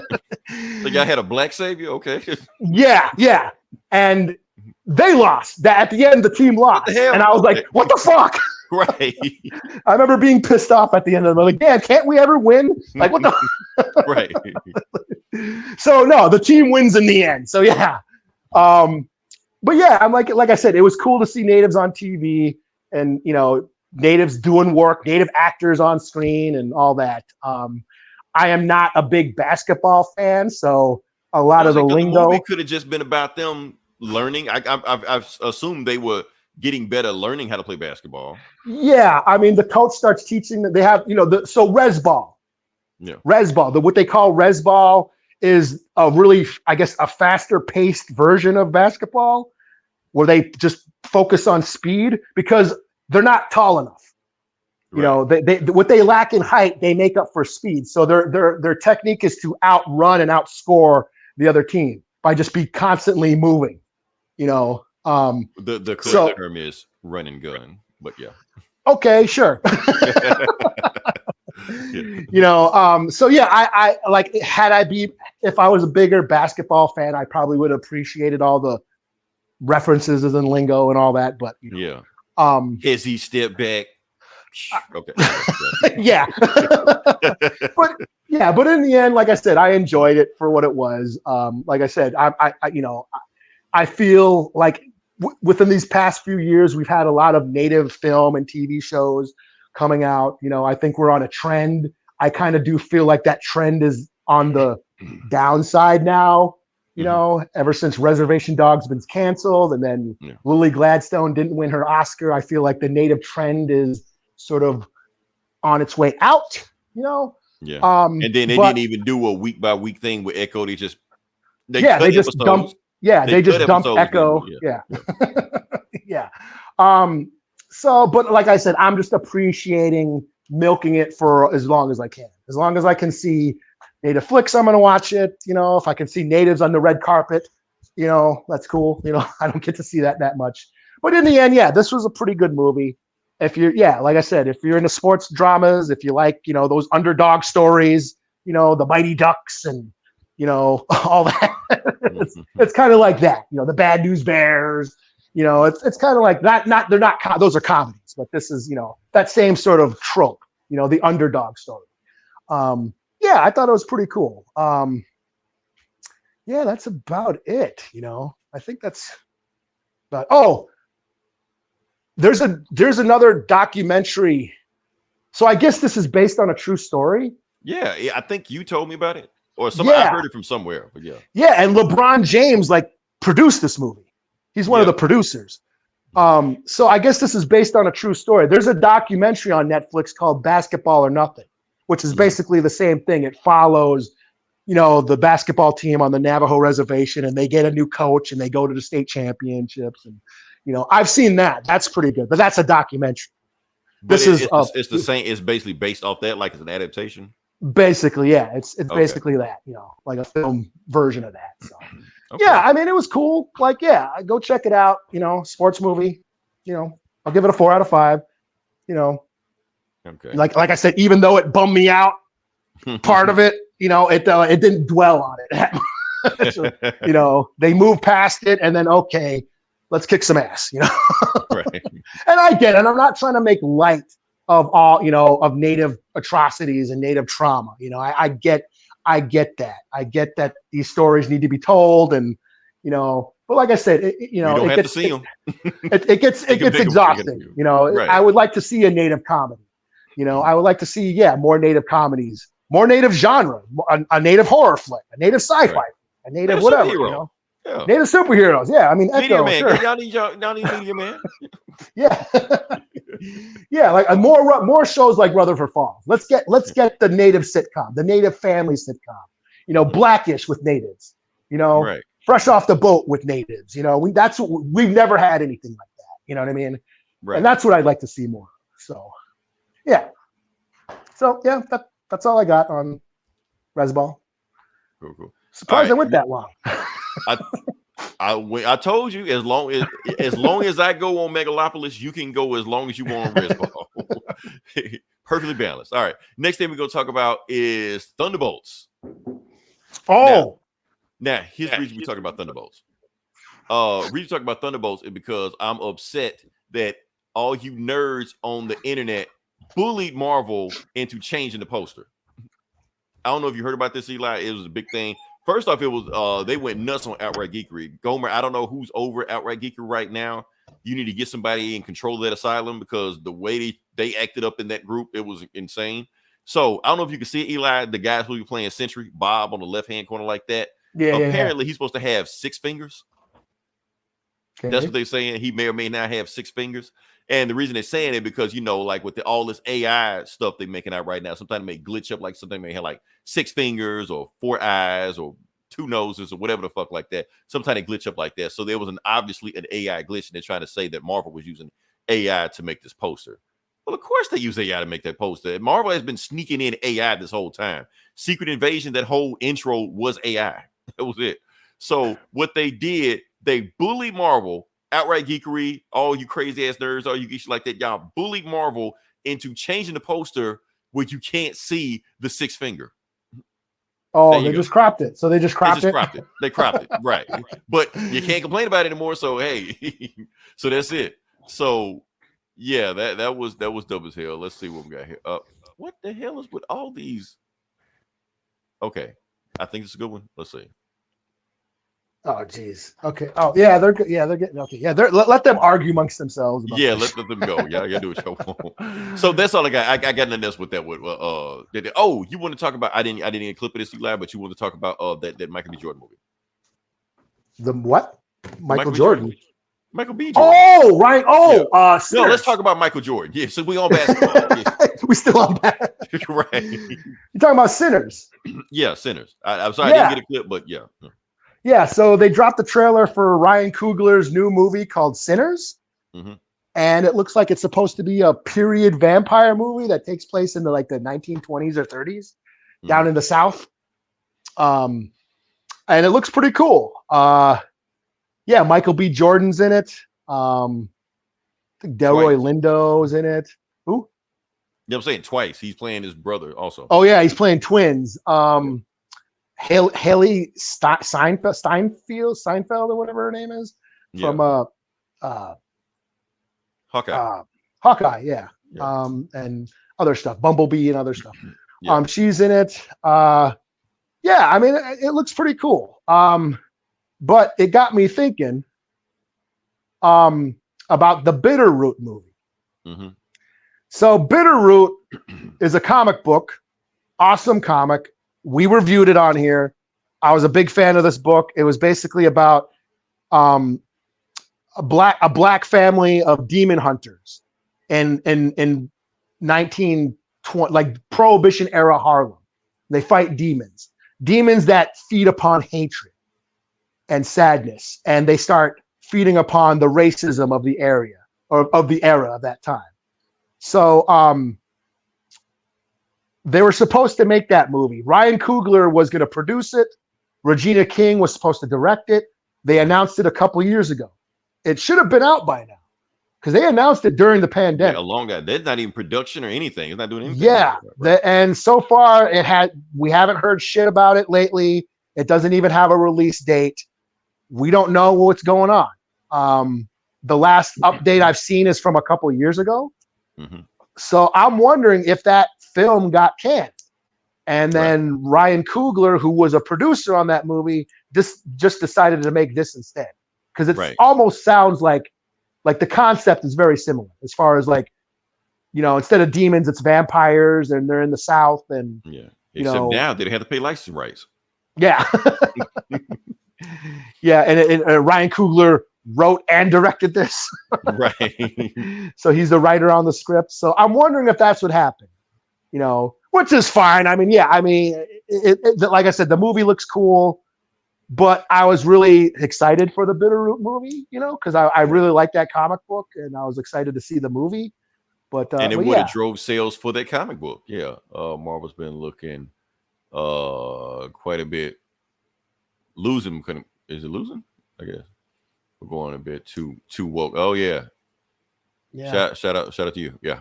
The guy had a black savior. Okay. Yeah. And they lost. At the end, the team lost. And I was like, what the fuck? Right. I remember being pissed off at the end of it. I'm like, yeah, can't we ever win? Like, what the? Right. So no, the team wins in the end. So yeah. But yeah, I'm like I said, it was cool to see natives on TV and natives doing work, native actors on screen and all that. I am not a big basketball fan, so a lot of the lingo could have just been about them learning. I've assumed they were getting better learning how to play basketball. Yeah, I mean the coach starts teaching them. They have so Rez Ball. Yeah, Rez Ball. What they call Rez Ball is a really, I guess, a faster paced version of basketball, where they just focus on speed because they're not tall enough. Right. They what they lack in height, they make up for speed. So their technique is to outrun and outscore the other team by just be constantly moving. The correct term is run and gun, but yeah. Okay, sure. So yeah, I like if I was a bigger basketball fan, I probably would have appreciated all the references and lingo and all that. But as he stepped back. Okay. Yeah. But in the end, like I said, I enjoyed it for what it was. Like I said, I feel like within these past few years, we've had a lot of native film and TV shows coming out. I think we're on a trend. I kind of do feel like that trend is on the downside now. Ever since Reservation Dogs been canceled, and then Lily Gladstone didn't win her Oscar, I feel like the native trend is sort of on its way out, and then they didn't even do a week by week thing with Echo. They just dump Echo. Yeah. So, but like I said, I'm just appreciating milking it for as long as I can. As long as I can see native flicks, I'm going to watch it. If I can see natives on the red carpet, that's cool. I don't get to see that much. But in the end, yeah, this was a pretty good movie. like I said, if you're into sports dramas, if you like, those underdog stories, the Mighty Ducks and, all that, it's kind of like that, the Bad News Bears, it's kind of like that. Those are comedies, but this is, that same sort of trope, the underdog story. I thought it was pretty cool. That's about it. I think that's about, there's another documentary. So I guess this is based on a true story. Yeah, I think you told me about it, or I heard it from somewhere. But yeah, and LeBron James produced this movie. He's one of the producers. So I guess this is based on a true story. There's a documentary on Netflix called Basketball or Nothing, which is basically the same thing. It follows, the basketball team on the Navajo reservation, and they get a new coach and they go to the state championships. And, I've seen that. That's pretty good, but that's a documentary. But it's the same. It's basically based off that, like it's an adaptation. Basically, yeah. It's basically that, like a film version of that. So, yeah, I mean, it was cool. Go check it out. Sports movie. I'll give it a 4 out of 5. Okay. Like I said, even though it bummed me out, part of it, it didn't dwell on it. So, they moved past it, and then let's kick some ass. Right. And I get it. I'm not trying to make light of all, of Native atrocities and Native trauma. I get that. I get that these stories need to be told, and but like I said, you don't have to see them. It gets exhausting. Right. I would like to see a Native comedy. I would like to see more Native comedies, more Native genre, a Native horror flick, a Native sci-fi, a Native whatever. Yeah. Native superheroes. Yeah, I mean, Meteor Echo, Man. sure. Y'all need Meteor Man. Yeah. Yeah, like more shows like Rutherford Falls. Let's get the Native sitcom, the Native family sitcom. Blackish with natives. Right. Fresh off the boat with natives. We've never had anything like that. You know what I mean? Right. And that's what I'd like to see more. So, yeah. So yeah, that's all I got on Rez Ball. Cool. Surprised I went that long. I told you, as long as I go on Megalopolis, you can go as long as you want on Rez Ball. Perfectly balanced. All right. Next thing we're gonna talk about is Thunderbolts. Oh. Now here's the reason we're talking about Thunderbolts. Reason talking about Thunderbolts is because I'm upset that all you nerds on the internet bullied Marvel into changing the poster. I don't know if you heard about this, Eli. It was a big thing. First off, it was they went nuts on Outright Geekery. Gomer, I don't know who's over Outright Geekery right now. You need to get somebody in control of that asylum, because the way they acted up in that group, it was insane. So I don't know if you can see Eli, the guys who were playing Sentry, Bob on the left-hand corner like that. Yeah. Apparently, he's supposed to have 6 fingers. Okay. That's what they're saying. He may or may not have 6 fingers. And the reason they're saying it, because, like with all this AI stuff they're making out right now, sometimes it may glitch up, like something may have like 6 fingers or 4 eyes or 2 noses or whatever the fuck like that. Sometimes they glitch up like that. So there was obviously an AI glitch, and they're trying to say that Marvel was using AI to make this poster. Well, of course they use AI to make that poster. Marvel has been sneaking in AI this whole time. Secret Invasion, that whole intro was AI. That was it. So what they did, they bullied Marvel. Outright Geekery, all you crazy ass nerds, all you geeks like that, y'all bullied Marvel into changing the poster where you can't see the 6 finger. Oh, they just cropped it. So they just cropped it. They cropped it, right? But you can't complain about it anymore. So hey, so that's it. So yeah, that was dope as hell. Let's see what we got here. What the hell is with all these? Okay, I think it's a good one. Let's see. Oh, geez. Okay. Oh, yeah, they're good. Yeah, they're getting okay. Yeah, let them argue amongst themselves. Yeah, let them go. Yeah, I gotta do a show. So that's all I got. I got nothing else with that. You want to talk about? I didn't even clip of this, Eli, but you want to talk about that Michael B. Jordan movie? The what? Michael Jordan. Michael B. Jordan. Oh, right. Oh, yeah. No, let's talk about Michael Jordan. Yeah, so we on basketball. Yeah. We still on basketball. Right. You're talking about Sinners. Yeah, Sinners. I'm sorry I didn't get a clip, but yeah. Yeah, so they dropped the trailer for Ryan Coogler's new movie called Sinners. Mm-hmm. And it looks like it's supposed to be a period vampire movie that takes place in the 1920s or 30s down in the South. And it looks pretty cool. Yeah, Michael B. Jordan's in it. think Delroy Twice. Lindo's in it. Who? You know what I'm saying? Twice. He's playing his brother also. Oh yeah, he's playing twins. Haley Steinfeld or whatever her name is from Hawkeye. Hawkeye, yeah. Yeah. And other stuff, Bumblebee and other stuff. Yeah. She's in it. Yeah, I mean, it looks pretty cool. But it got me thinking about the Bitterroot movie. Mm-hmm. So Bitterroot is a comic book, awesome comic. We reviewed it on here. I was a big fan of this book. It was basically about a black family of demon hunters in 1920, like Prohibition era Harlem. They fight demons that feed upon hatred and sadness, and they start feeding upon the racism of the area or of the era of that time. So they were supposed to make that movie. Ryan Coogler was going to produce it. Regina King was supposed to direct it. They announced it a couple years ago. It should have been out by now because they announced it during the pandemic. Yeah, a long guy. That's not even production or anything. It's not doing anything. Yeah, right. And so far we haven't heard shit about it lately. It doesn't even have a release date. We don't know what's going on. The last update I've seen is from a couple of years ago. Mm-hmm. So I'm wondering if that film got canned. And then Ryan Coogler, who was a producer on that movie, just decided to make this instead. Because it almost sounds like the concept is very similar as far as like, you know, instead of demons, it's vampires and they're in the South. And except now they have to pay license rights. Yeah. Yeah. And Ryan Coogler wrote and directed this. Right. So he's the writer on the script. So I'm wondering if that's what happened, you know, which is fine. I mean, like I said, the movie looks cool, but I was really excited for the Bitterroot movie, you know, because I really like that comic book and I was excited to see the movie. But and it would have drove sales for that comic book. Yeah. Marvel's been looking quite a bit. Losing. Is it losing? I guess. We're going a bit too woke. Oh yeah. Shout out to you. Yeah.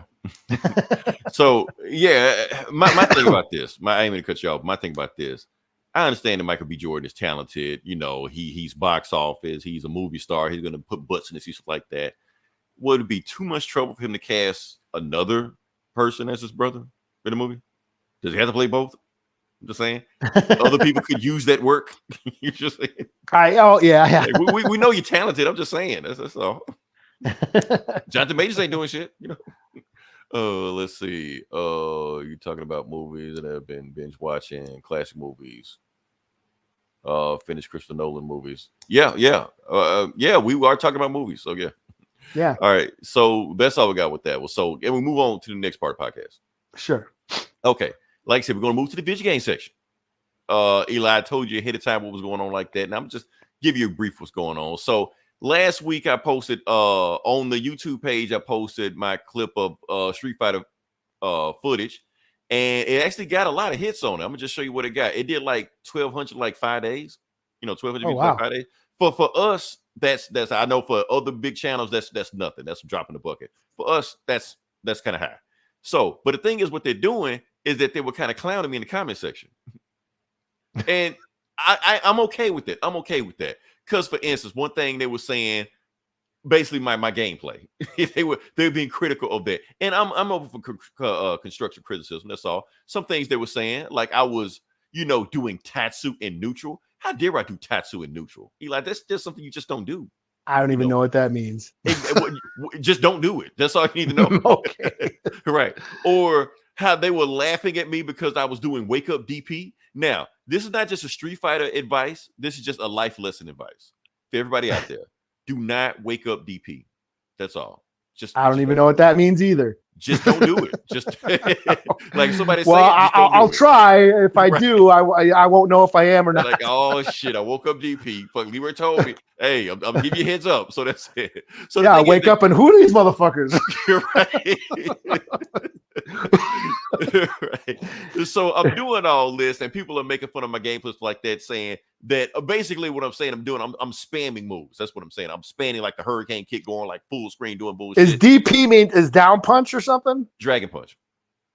So yeah, my thing about this, I ain't gonna cut you off. My thing about this, I understand that Michael B. Jordan is talented. You know, he's box office. He's a movie star. He's gonna put butts in his seats like that. Would it be too much trouble for him to cast another person as his brother in the movie? Does he have to play both? I'm just saying. Other people could use that work. You just saying. Yeah. Like, we know you're talented. I'm just saying. That's all. Jonathan Majors ain't doing shit, you know. Let's see. You're talking about movies that have been binge watching, classic movies. Finished Christopher Nolan movies. Yeah. We are talking about movies. So yeah. All right. So that's all we got with that. And we move on to the next part of the podcast. Sure. Okay. Like I said, we're going to move to the video game section. Eli, I told you ahead of time what was going on like that. And I'm just give you a brief what's going on. So last week I posted on the YouTube page, I posted my clip of Street Fighter footage. And it actually got a lot of hits on it. I'm going to just show you what it got. It did like 1,200 like 5 days. You know, 1,200 views like 5 days. For us, that's I know for other big channels, that's nothing. That's a drop in the bucket. For us, that's kind of high. So, but the thing is, what they're doing is that they were kind of clowning me in the comment section. And I'm okay with it. I'm okay with that. Because, for instance, one thing they were saying, basically my gameplay, they were being critical of that. And I'm open for constructive criticism. That's all. Some things they were saying, like I was, doing Tatsu in neutral. How dare I do Tatsu in neutral? Eli, that's just something you just don't do. I don't even know what that means. Just don't do it. That's all you need to know. Okay. Right. Or how they were laughing at me because I was doing wake up DP. Now, this is not just a Street Fighter advice. This is just a life lesson advice for everybody out there. Do not wake up DP. That's all. I don't even know what that means either. Just don't do it. Just like somebody said. Well, I'll try. If I do, I won't know if I am or not. Like, oh shit, I woke up DP. Fuck, Leroy told me, hey, I'm giving you a heads up. So that's it. So yeah, I wake up and who are these motherfuckers? You're right. Right. So I'm doing all this, and people are making fun of my gameplays like that, saying that basically what I'm saying I'm doing, I'm spamming moves. That's what I'm saying. I'm spamming like the hurricane kick, going like full screen, doing bullshit. Is DP mean is down punch or something? Dragon punch.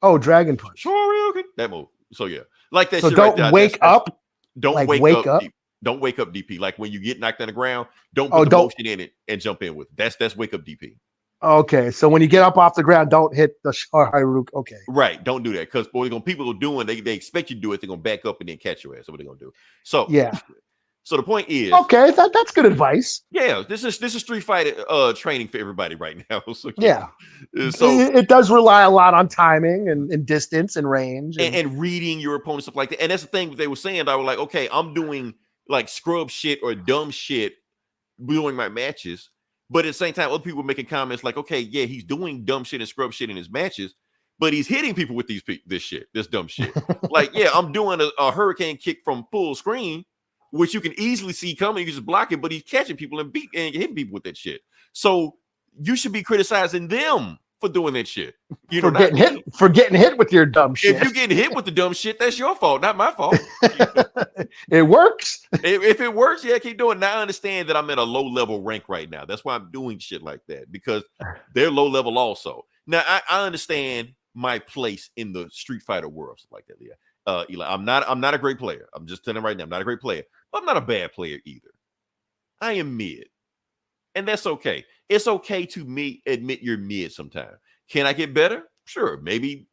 Oh, dragon punch. Sure, that move. So yeah, like that. So shit don't right there, wake up. Don't like wake wake up. up? Don't wake up DP. Like when you get knocked on the ground, don't put the motion in it and jump in with it. That's wake up DP. Okay, so when you get up off the ground, don't hit the Haruka. Okay, right. Don't do that because people are doing. They expect you to do it. They're gonna back up and then catch your ass. That's what they're gonna do. So yeah. So the point is, okay, that's good advice. Yeah, this is Street Fighter training for everybody right now. So yeah. So it does rely a lot on timing and distance and range and reading your opponent, stuff like that. And that's the thing they were saying. I was like, okay, I'm doing like scrub shit or dumb shit doing my matches. But at the same time, other people were making comments like, okay, yeah, he's doing dumb shit and scrub shit in his matches, but he's hitting people with this dumb shit. Like, yeah, I'm doing a hurricane kick from full screen, which you can easily see coming. You can just block it, but he's catching people and hitting people with that shit. So you should be criticizing them for doing that shit. You know, for getting hit with your dumb shit. If you're getting hit with the dumb shit, that's your fault, not my fault. It works. If it works, yeah, keep doing it. Now I understand that I'm at a low level rank right now. That's why I'm doing shit like that, because they're low level also. Now I understand my place in the Street Fighter world, stuff like that, Leah. Eli, I'm not a great player. I'm just telling you right now, I'm not a great player, but I'm not a bad player either. I am mid. And that's okay. It's okay to admit you're mid sometimes. Can I get better? Sure. Maybe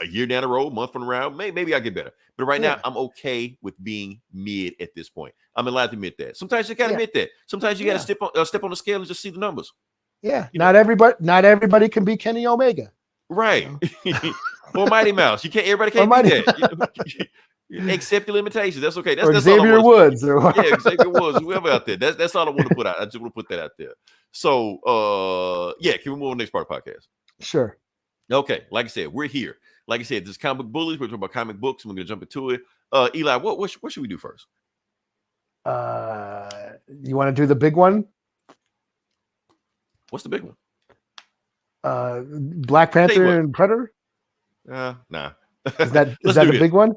a year down the road, month from around, maybe I get better. But right now, I'm okay with being mid at this point. I'm allowed to admit that. Sometimes you gotta admit that. Sometimes you gotta step on the scale and just see the numbers. Yeah. Not everybody can be Kenny Omega. Right. Or Mighty Mouse. Everybody can't be that. Accept the limitations. That's okay. That's Xavier Woods. Yeah, Xavier Woods, whoever out there. That's all I want to put out. I just want to put that out there. So can we move on to the next part of the podcast? Sure. Okay, like I said, we're here. Like I said, this is Comic Bullies. We're talking about comic books, and we're gonna jump into it. Eli, what should we do first? You want to do the big one? What's the big one? Black Panther and Predator? Nah. Is that the big one?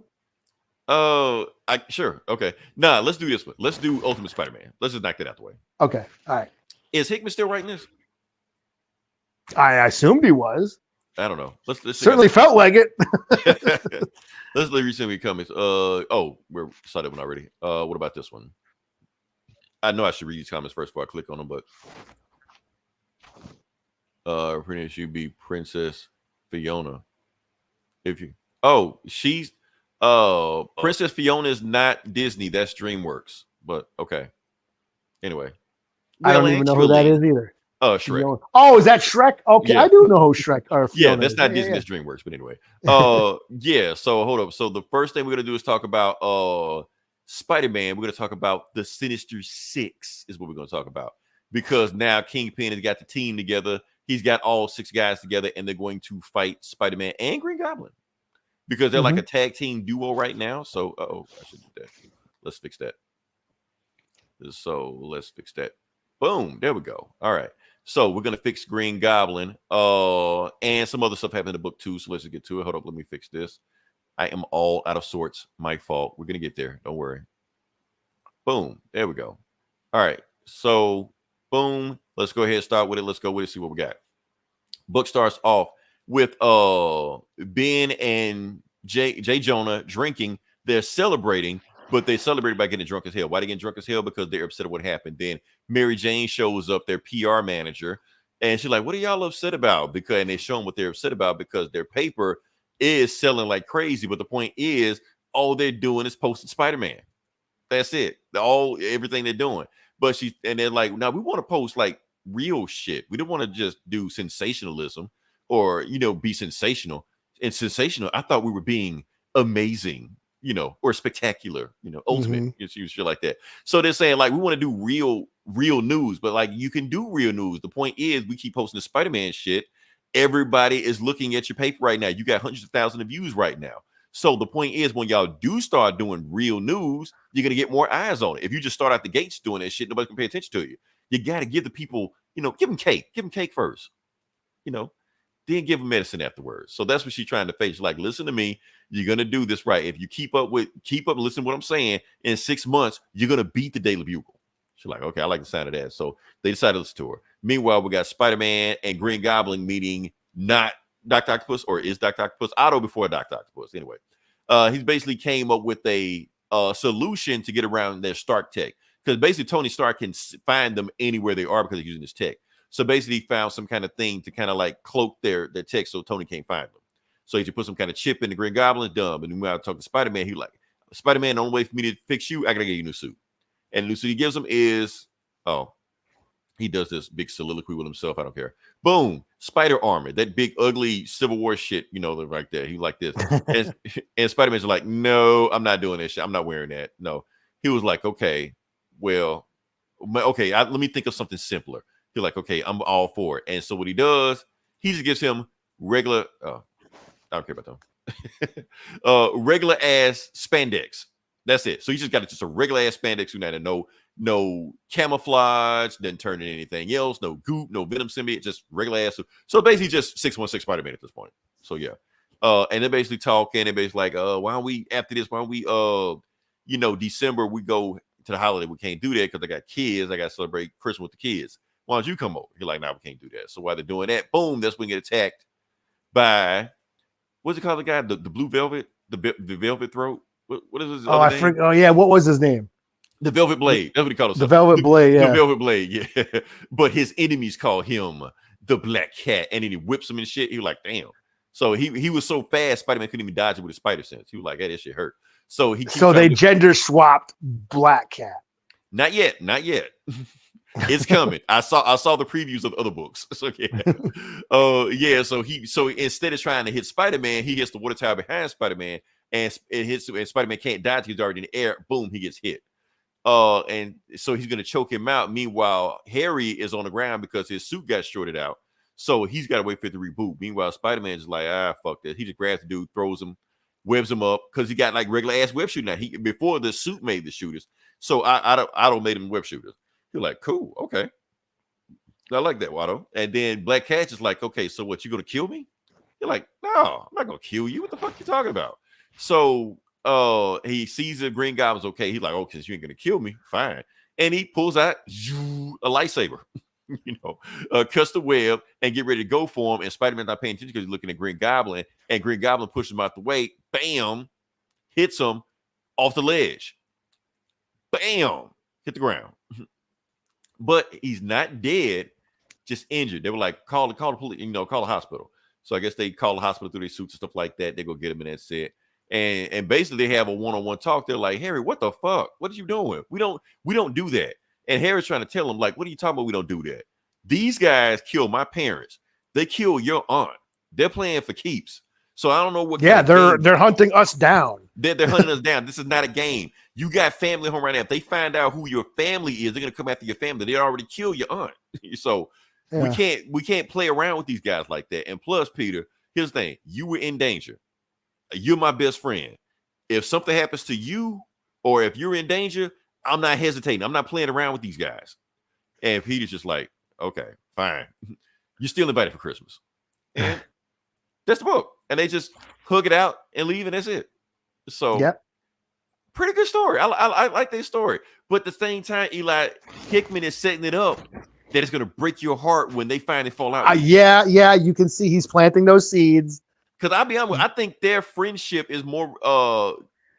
Oh, sure. Okay. Nah, let's do this one. Let's do Ultimate Spider-Man. Let's just knock that out the way. Okay. All right. Is Hickman still writing this? I assumed he was. I don't know. Let's certainly felt like it. Let's read some comments. We're started one already. What about this one? I know I should read these comments first before I click on them, but pretty should be Princess Fiona. She's Princess Fiona is not Disney. That's DreamWorks. But okay. Anyway, I don't even know who that is either. Shrek. Fiona. Oh, is that Shrek? Okay, yeah. I do know who Shrek or Fiona that's not Disney. That's DreamWorks. But anyway, So hold up. So the first thing we're gonna do is talk about Spider-Man. We're gonna talk about the Sinister Six. Is what we're gonna talk about, because now Kingpin has got the team together. He's got all 6 guys together, and they're going to fight Spider-Man and Green Goblin, because they're like a tag team duo right now. So, I should do that. Let's fix that. So let's fix that. Boom. There we go. All right. So we're going to fix Green Goblin. And some other stuff happened in the book too. So let's just get to it. Hold up. Let me fix this. I am all out of sorts. My fault. We're going to get there. Don't worry. Boom. There we go. All right. So boom. Let's go ahead and start with it. Let's go with it. See what we got. Book starts off with Ben and Jay Jonah drinking. They're celebrating, but they celebrated by getting drunk as hell. Why they getting drunk as hell? Because they're upset at what happened. Then Mary Jane shows up, their PR manager, and she's like, "What are y'all upset about?" And they show them what they're upset about, because their paper is selling like crazy. But the point is, all they're doing is posting Spider-Man. That's it. Everything they're doing. But they're like, "No, we want to post like real shit. We don't want to just do sensationalism or be sensational. And sensational, I thought we were being amazing, or spectacular, ultimate, shit like that." So they're saying like, we want to do real news, but like, you can do real news. The point is, we keep posting the Spider-Man shit. Everybody is looking at your paper right now. You got hundreds of thousands of views right now. So the point is, when y'all do start doing real news, you're going to get more eyes on it. If you just start out the gates doing that shit, nobody can pay attention to you. You got to give the people, give them cake. Give them cake first. then give him medicine afterwards. So that's what she's trying to face. She's like, listen to me. You're going to do this right. If you keep up, listen to what I'm saying, in 6 months, you're going to beat the Daily Bugle. She's like, okay, I like the sound of that. So they decided to listen to her. Meanwhile, we got Spider-Man and Green Goblin meeting not Dr. Octopus, or is Dr. Octopus Otto before Dr. Octopus. Anyway, he's basically came up with a solution to get around their Stark tech. Because basically Tony Stark can find them anywhere they are because he's using his tech. So basically he found some kind of thing to kind of like cloak their tech so Tony can't find them. So he just put some kind of chip in the Green Goblin, dumb. And when I talk to Spider-Man, he like, Spider-Man, the only way for me to fix you, I gotta get you a new suit. And the new suit he gives him is, he does this big soliloquy with himself. I don't care. Boom, spider armor, that big ugly Civil War shit, right there. He like this. and Spider-Man's like, no, I'm not doing this shit. I'm not wearing that. No. He was like, okay, well, okay, let me think of something simpler. He's like, okay, I'm all for it. And so what he does, he just gives him regular, I don't care about them. Regular ass spandex. That's it. So he just got just a regular ass spandex suit, no camouflage, didn't turn into anything else, no goop, no venom symbiote, just regular ass suit. So basically just 616 Spider-Man at this point. So yeah. And they're basically talking, and basically like, why don't we after this, December we go to the holiday? We can't do that because I got kids. I got to celebrate Christmas with the kids. Why don't you come over? You're like, nah, we can't do that. So while they're doing that, boom, that's when we get attacked by, what's it called, the guy? The Blue Velvet? The Velvet Throat? What is his other name? Oh, yeah. What was his name? The Velvet Blade. That's what he called himself. The Velvet Blade, yeah. The Velvet Blade, yeah. But his enemies call him the Black Cat. And then he whips him and shit. He was like, damn. So he was so fast, Spider-Man couldn't even dodge it with his spider sense. He was like, hey, that shit hurt. So they gender swapped Black Cat. Not yet. It's coming. I saw the previews of other books. So yeah. So instead of trying to hit Spider-Man, he hits the water tower behind Spider-Man, and it hits, and Spider-Man can't dodge. He's already in the air. Boom, he gets hit. And so he's gonna choke him out. Meanwhile, Harry is on the ground because his suit got shorted out. So he's got to wait for it to reboot. Meanwhile, Spider-Man is like, fuck this. He just grabs the dude, throws him, webs him up because he got like regular ass web shooting. Now before the suit made the shooters. So I don't made him web shooters. You're like, cool, okay. I like that, Watto. And then Black Cat's is like, okay, so what, you gonna kill me? You're like, no, I'm not gonna kill you. What the fuck you talking about? So he sees the Green Goblin's okay. He's like, okay, so you ain't gonna kill me, fine. And he pulls out a lightsaber, cuts the web and get ready to go for him. And Spider-Man's not paying attention because he's looking at Green Goblin, and Green Goblin pushes him out the way, bam, hits him off the ledge. Bam, hit the ground. But he's not dead, just injured. They were like, call the police, call the hospital. So I guess they call the hospital through their suits and stuff like that. They go get him, and that's it. And basically they have a one-on-one talk. They're like, Harry, what the fuck? What are you doing? We don't do that. And Harry's trying to tell him, like, what are you talking about? We don't do that. These guys kill my parents. They kill your aunt. They're playing for keeps. So I don't know what. Yeah, they're hunting us down. They're hunting us down. This is not a game. You got family home right now. If they find out who your family is, they're gonna come after your family. They already killed your aunt. So we can't play around with these guys like that. And plus, Peter, here's the thing: you were in danger. You're my best friend. If something happens to you, or if you're in danger, I'm not hesitating. I'm not playing around with these guys. And Peter's just like, okay, fine. You're still invited for Christmas. And that's the book. And they just hug it out and leave, and that's it. So, pretty good story. I like this story. But at the same time, Eli Hickman is setting it up that it's going to break your heart when they finally fall out. Yeah. You can see he's planting those seeds. Because I'll be honest, I think their friendship is more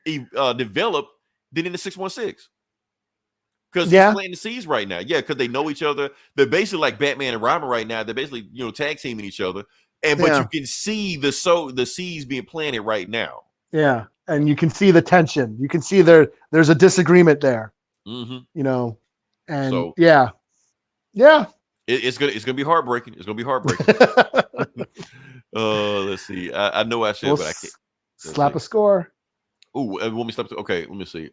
developed than in the 616. Because he's planting the seeds right now. Yeah, because they know each other. They're basically like Batman and Robin right now. They're basically, tag teaming each other. But you can see the seeds being planted right now. Yeah. And you can see the tension. You can see there's a disagreement there. Mm-hmm. And so, yeah. It's gonna be heartbreaking. It's gonna be heartbreaking. Let's see. I know I should, but I can't. Slap a score. Oh, want me slap? Okay, let me see.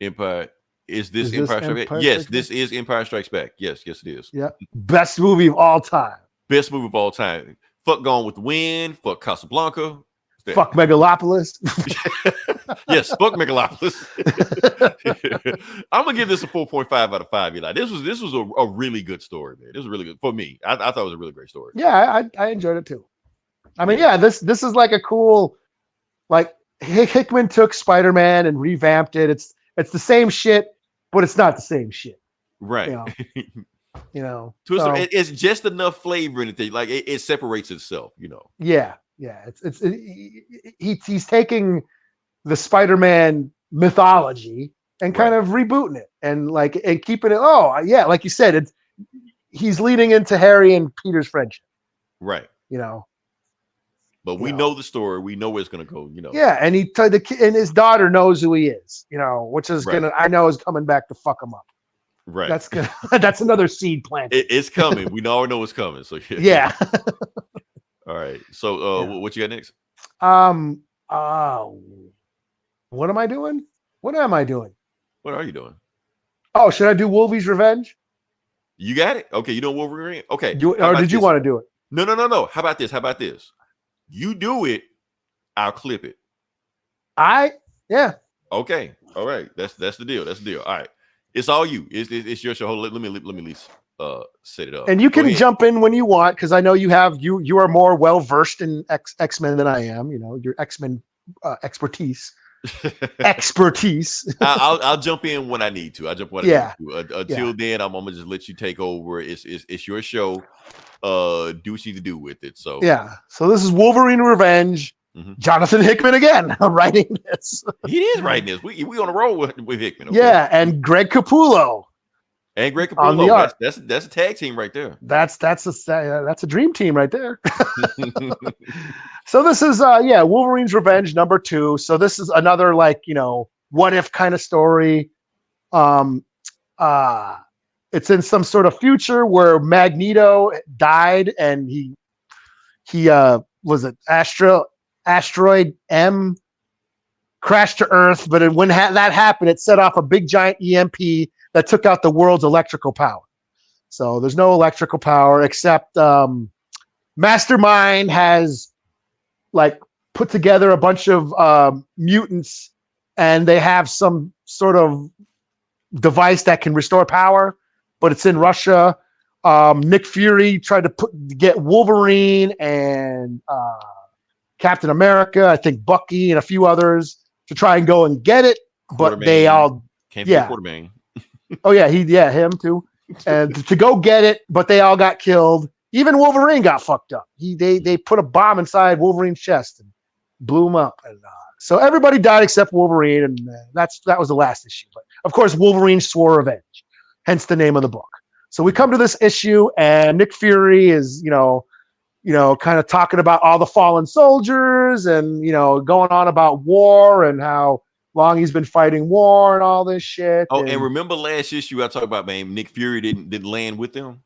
Empire. Is this Empire Strikes Back? Yes, this is Empire Strikes Back. Yes, it is. Yeah. Best movie of all time. Best movie of all time. Fuck Gone with the Wind. Fuck Casablanca. Fuck Megalopolis. Yes, fuck Megalopolis. I'm gonna give this a 4.5 out of 5. Eli, this was a really good story, man. This was really good for me. I thought it was a really great story. Yeah, I enjoyed it too. I mean, yeah, this is like a cool, like Hickman took Spider-Man and revamped it. It's the same shit, but it's not the same shit. Right. It's just enough flavor in it. Like it separates itself. Yeah. He's taking the Spider-Man mythology and kind of rebooting it and keeping it. Oh yeah, like you said, he's leading into Harry and Peter's friendship. Right. But we know the story. We know where it's going to go. Yeah, and and his daughter knows who he is. Which is I know is coming back to fuck him up. Right. That's another seed plant. It's coming. We all know it's coming. So yeah. All right. So what you got next? What am I doing? What am I doing? What are you doing? Oh, should I do Wolvie's Revenge? You got it. Okay, you doing Wolverine? Okay. Or did you want to do it? No. How about this? You do it. I'll clip it. Yeah. Okay. All right. That's the deal. All right. It's all you. It's your show. Let me at least set it up. And you can jump in when you want because I know you are more well versed in X-Men than I am. Your X-Men expertise. I'll jump in when I need to. I'll jump when I need to. Until then, I'm gonna just let you take over. It's your show. Do what you need to do with it. So So this is Wolverine Revenge. Mm-hmm. Jonathan Hickman again writing this. He is writing this. We on a roll with Hickman. Okay? Yeah, and Greg Capullo. On the art. That's a tag team right there. That's a dream team right there. So this is Wolverine's Revenge #2. So this is another what if kind of story. It's in some sort of future where Magneto died and he was an asteroid M crashed to Earth, but when that happened, it set off a big giant EMP that took out the world's electrical power. So there's no electrical power except Mastermind has put together a bunch of mutants, and they have some sort of device that can restore power, but it's in Russia. Nick Fury tried to get Wolverine and Captain America, I think Bucky and a few others to try and go and get it, but they all Quartermain. Oh yeah, him too. And to go get it, but they all got killed. Even Wolverine got fucked up. They put a bomb inside Wolverine's chest and blew him up. And so everybody died except Wolverine, and that was the last issue. But of course, Wolverine swore revenge, hence the name of the book. So we come to this issue, and Nick Fury is kind of talking about all the fallen soldiers and going on about war and how long he's been fighting war and all this shit. Oh, and remember last issue I talked about, man, Nick Fury didn't land with them.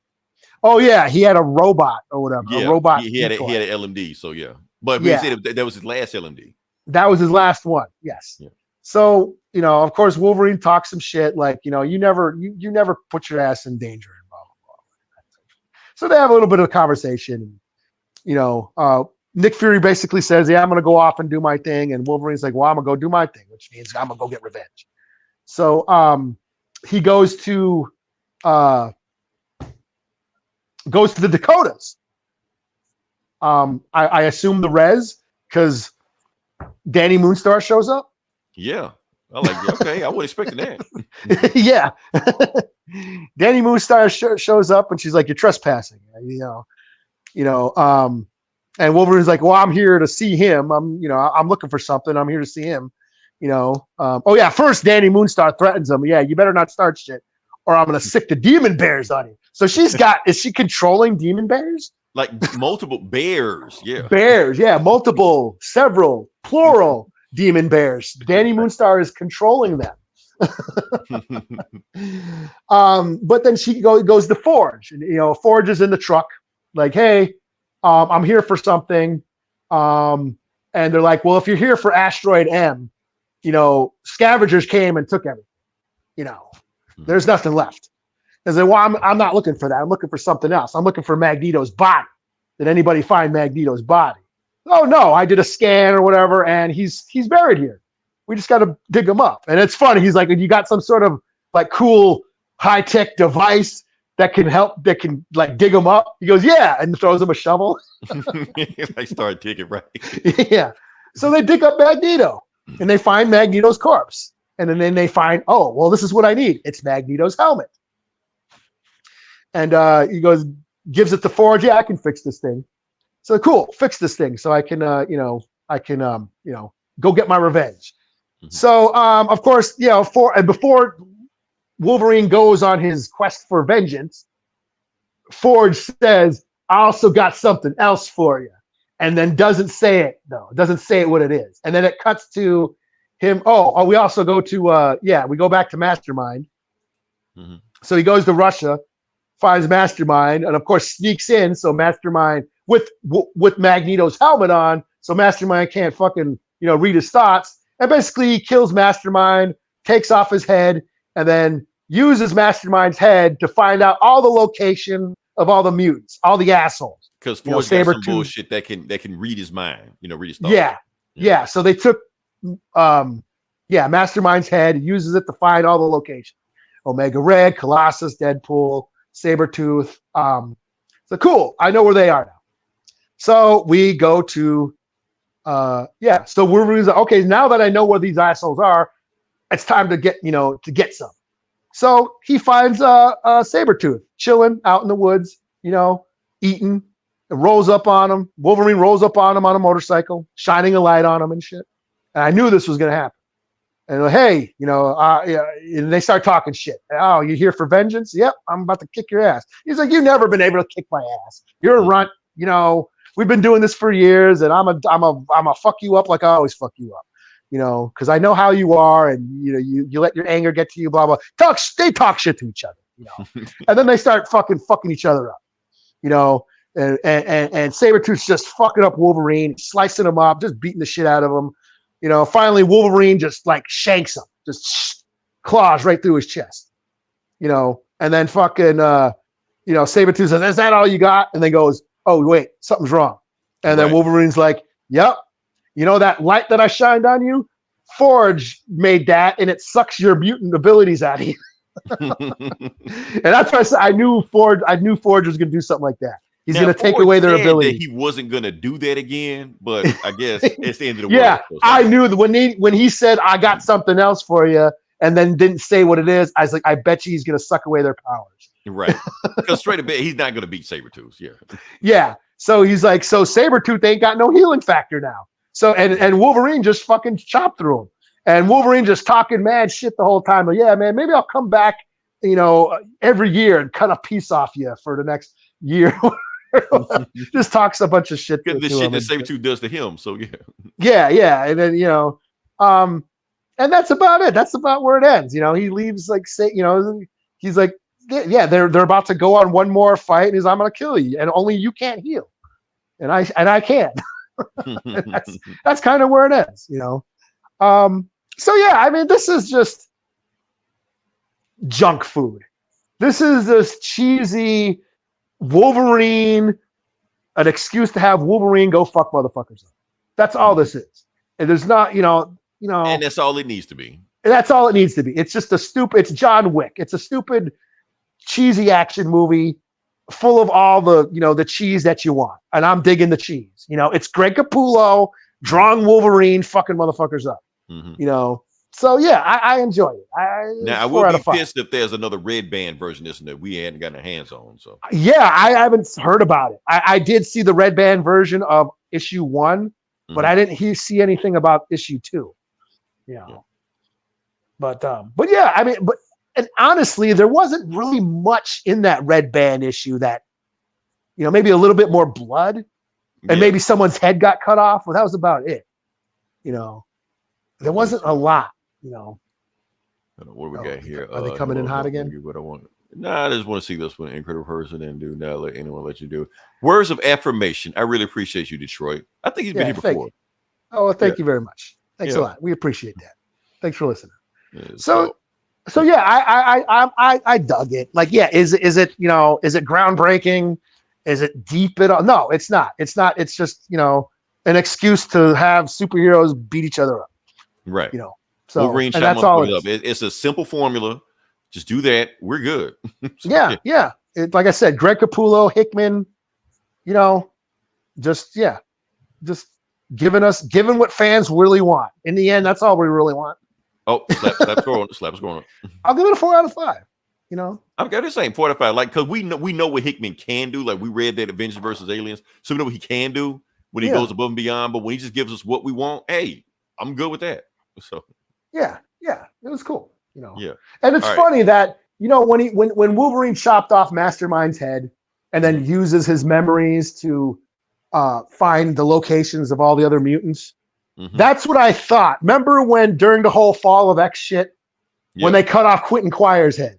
Oh yeah, he had a robot or whatever. Yeah, a robot. He had an LMD. So yeah, but he said that was his last LMD. That was his last one. Yes. Yeah. So of course, Wolverine talks some shit you never put your ass in danger and blah blah blah. So they have a little bit of a conversation. Nick Fury basically says, "Yeah, I'm gonna go off and do my thing," and Wolverine's like, "Well, I'm gonna go do my thing," which means I'm gonna go get revenge. So he goes to the Dakotas. I assume the Rez, because Danny Moonstar shows up. Yeah. Okay, I wasn't expecting that. Yeah. Danny Moonstar shows up and she's like, "You're trespassing," and Wolverine's like, "Well, I'm here to see him. I'm looking for something. I'm here to see him." First Danny Moonstar threatens him. "Yeah, you better not start shit or I'm going to sick the demon bears on you." So is she controlling demon bears? Like multiple bears. Yeah. Bears. Yeah. Multiple, several, plural demon bears. Danny Moonstar is controlling them. But then she goes to Forge, and Forge is in the truck like, "Hey, I'm here for something." And they're like, "Well, if you're here for Asteroid M, scavengers came and took everything. There's nothing left." And say, "Well, I'm not looking for that. I'm looking for something else. I'm looking for Magneto's body. Did anybody find Magneto's body?" oh no, I did a scan or whatever, and he's buried here. We just got to dig him up. And it's funny. He's like, you got some sort of like cool high tech device that can like dig him up. He goes, yeah, and throws him a shovel. Like start digging, right? Yeah. So they dig up Magneto, and they find Magneto's corpse, and then they find, oh, well, this is what I need. It's Magneto's helmet. And he goes, gives it to Forge. Yeah, I can fix this thing. So cool, fix this thing so I can, go get my revenge. Mm-hmm. So, of course, before Wolverine goes on his quest for vengeance, Forge says, I also got something else for you. And then doesn't say it, though. Doesn't say what it is. And then it cuts to him. Oh, we also go to, we go back to Mastermind. Mm-hmm. So he goes to Russia, finds Mastermind, and of course sneaks in. So Mastermind with Magneto's helmet on, so Mastermind can't fucking read his thoughts, and basically kills Mastermind, takes off his head, and then uses Mastermind's head to find out all the location of all the mutants, all the assholes. Because Forge got some bullshit that can read his mind, read his thoughts. Yeah. So they took Mastermind's head, uses it to find all the locations. Omega Red, Colossus, Deadpool, Sabretooth. So cool. I know where they are now. So we go to so Wolverine's like, okay, now that I know where these assholes are, it's time to get some. So he finds Sabretooth chilling out in the woods, eating, and rolls up on him. Wolverine rolls up on him on a motorcycle, shining a light on him and shit. And I knew this was gonna happen. And hey, and they start talking shit. Oh, you here for vengeance? Yep, I'm about to kick your ass. He's like, you've never been able to kick my ass. You're a runt. We've been doing this for years, and I'm a fuck you up like I always fuck you up. Because I know how you are, and you let your anger get to you. Blah blah. They talk shit to each other. And then they start fucking each other up. And Sabretooth's just fucking up Wolverine, slicing him up, just beating the shit out of him. Finally Wolverine just like shanks him, just claws right through his chest. And then fucking Sabretooth says, is that all you got? And then goes, oh wait, something's wrong. And then Wolverine's like, yep. That light that I shined on you? Forge made that, and it sucks your mutant abilities out of you. And that's why I said I knew Forge was gonna do something like that. He's going to take away their ability. He wasn't going to do that again, but I guess it's the end of the world. Yeah, I knew that when he said, I got something else for you, and then didn't say what it is, I was like, I bet you he's going to suck away their powers. Right. Because straight up, he's not going to beat Sabretooth. Yeah. Yeah. So he's like, so Sabretooth ain't got no healing factor now. So, and Wolverine just fucking chopped through him. And Wolverine just talking mad shit the whole time. Like, yeah, man, maybe I'll come back, every year and cut a piece off you for the next year. Just talks a bunch of shit. The shit that Sabretooth does to him. So yeah. And then and that's about it. That's about where it ends. He leaves like he's like, yeah, they're about to go on one more fight, and he's, I'm gonna kill you, and only you can't heal, and I can. That's kind of where it ends. So yeah, I mean, this is just junk food. This is this cheesy Wolverine, an excuse to have Wolverine go fuck motherfuckers up. That's all this is. And there's not, and that's all it needs to be. That's all it needs to be. It's just it's John Wick. It's a stupid, cheesy action movie full of all the, the cheese that you want. And I'm digging the cheese. It's Greg Capullo drawing Wolverine fucking motherfuckers up. Mm-hmm. So yeah, I enjoy it. I will be pissed if there's another red band version of this that we hadn't gotten our hands on. So yeah, I haven't heard about it. I did see the red band version of issue 1, but I didn't see anything about issue 2. But yeah, I mean, and honestly, there wasn't really much in that red band issue that, maybe a little bit more blood, and maybe someone's head got cut off. Well, that was about it. There wasn't a lot. What do we got here? Are they coming in hot again? What I want. I just want to see this one, incredible person, and do not let anyone let you do. Words of affirmation. I really appreciate you, Detroit. I think he's been here before. Thank you very much. Thanks a lot. We appreciate that. Thanks for listening. So yeah, I dug it. Like, yeah, is it is it groundbreaking? Is it deep at all? No, it's not. It's just an excuse to have superheroes beat each other up. Right. So Wolverine and that's all it is. It's a simple formula. Just do that. We're good. So, yeah. Like I said, Greg Capullo, Hickman, just giving what fans really want. In the end, that's all we really want. Oh, slap's going on. I'll give it a 4 out of 5. I'm just saying 4 out of 5. Like, because we know what Hickman can do. Like, we read that Avengers versus Aliens, so we know what he can do when he goes above and beyond. But when he just gives us what we want, hey, I'm good with that. So yeah, it was cool. Yeah. And it's funny that when Wolverine chopped off Mastermind's head and then uses his memories to find the locations of all the other mutants. Mm-hmm. That's what I thought. Remember when during the whole Fall of X shit, when they cut off Quentin Quire's head?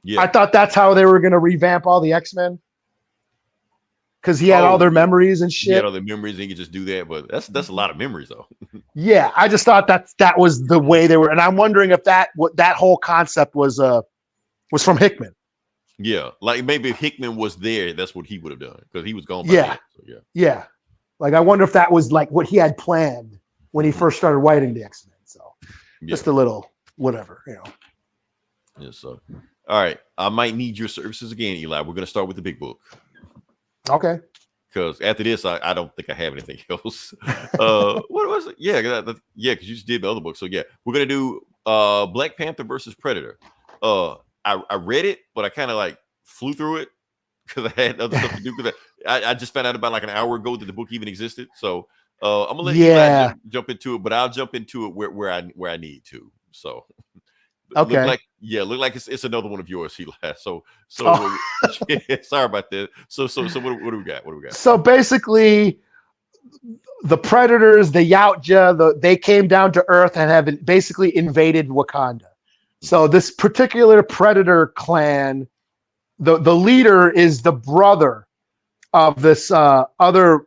Yeah. I thought that's how they were going to revamp all the X-Men. Because he had all their memories and shit. He had all the memories, and he could just do that. But that's a lot of memories, though. Yeah, I just thought that was the way they were, and I'm wondering if that whole concept was from Hickman. Yeah, like maybe if Hickman was there, that's what he would have done because he was gone. Yeah. Like I wonder if that was like what he had planned when he first started writing the X-Men. So just a little whatever, Yes, so all right, I might need your services again, Eli. We're gonna start with the big book. Okay. Because after this, I don't think I have anything else. What was it? Yeah, because you just did the other book. So yeah, we're gonna do Black Panther versus Predator. I read it, but I kind of like flew through it because I had other stuff to do. Because I just found out about like an hour ago that the book even existed. So I'm gonna let Eli jump into it, but I'll jump into it where I need to. So okay, look like it's another one of yours, Eli. So sorry about that. So what do we got? What do we got? So basically, the Predators, the Yautja, they came down to Earth and have basically invaded Wakanda. So this particular Predator clan, the leader is the brother of this other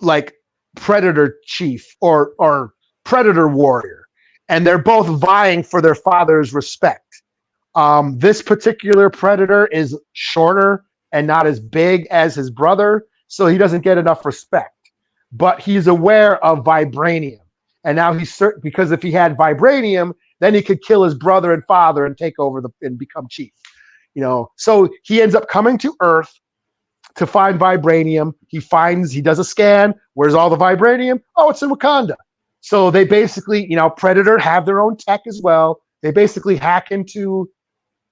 like Predator chief or Predator warrior, and they're both vying for their father's respect. This particular Predator is shorter and not as big as his brother, so he doesn't get enough respect. But he's aware of vibranium, and now he's certain because if he had vibranium, then he could kill his brother and father and take over and become chief. So he ends up coming to Earth to find vibranium. He does a scan. Where's all the vibranium? Oh, it's in Wakanda. So they basically, Predator have their own tech as well. They basically hack into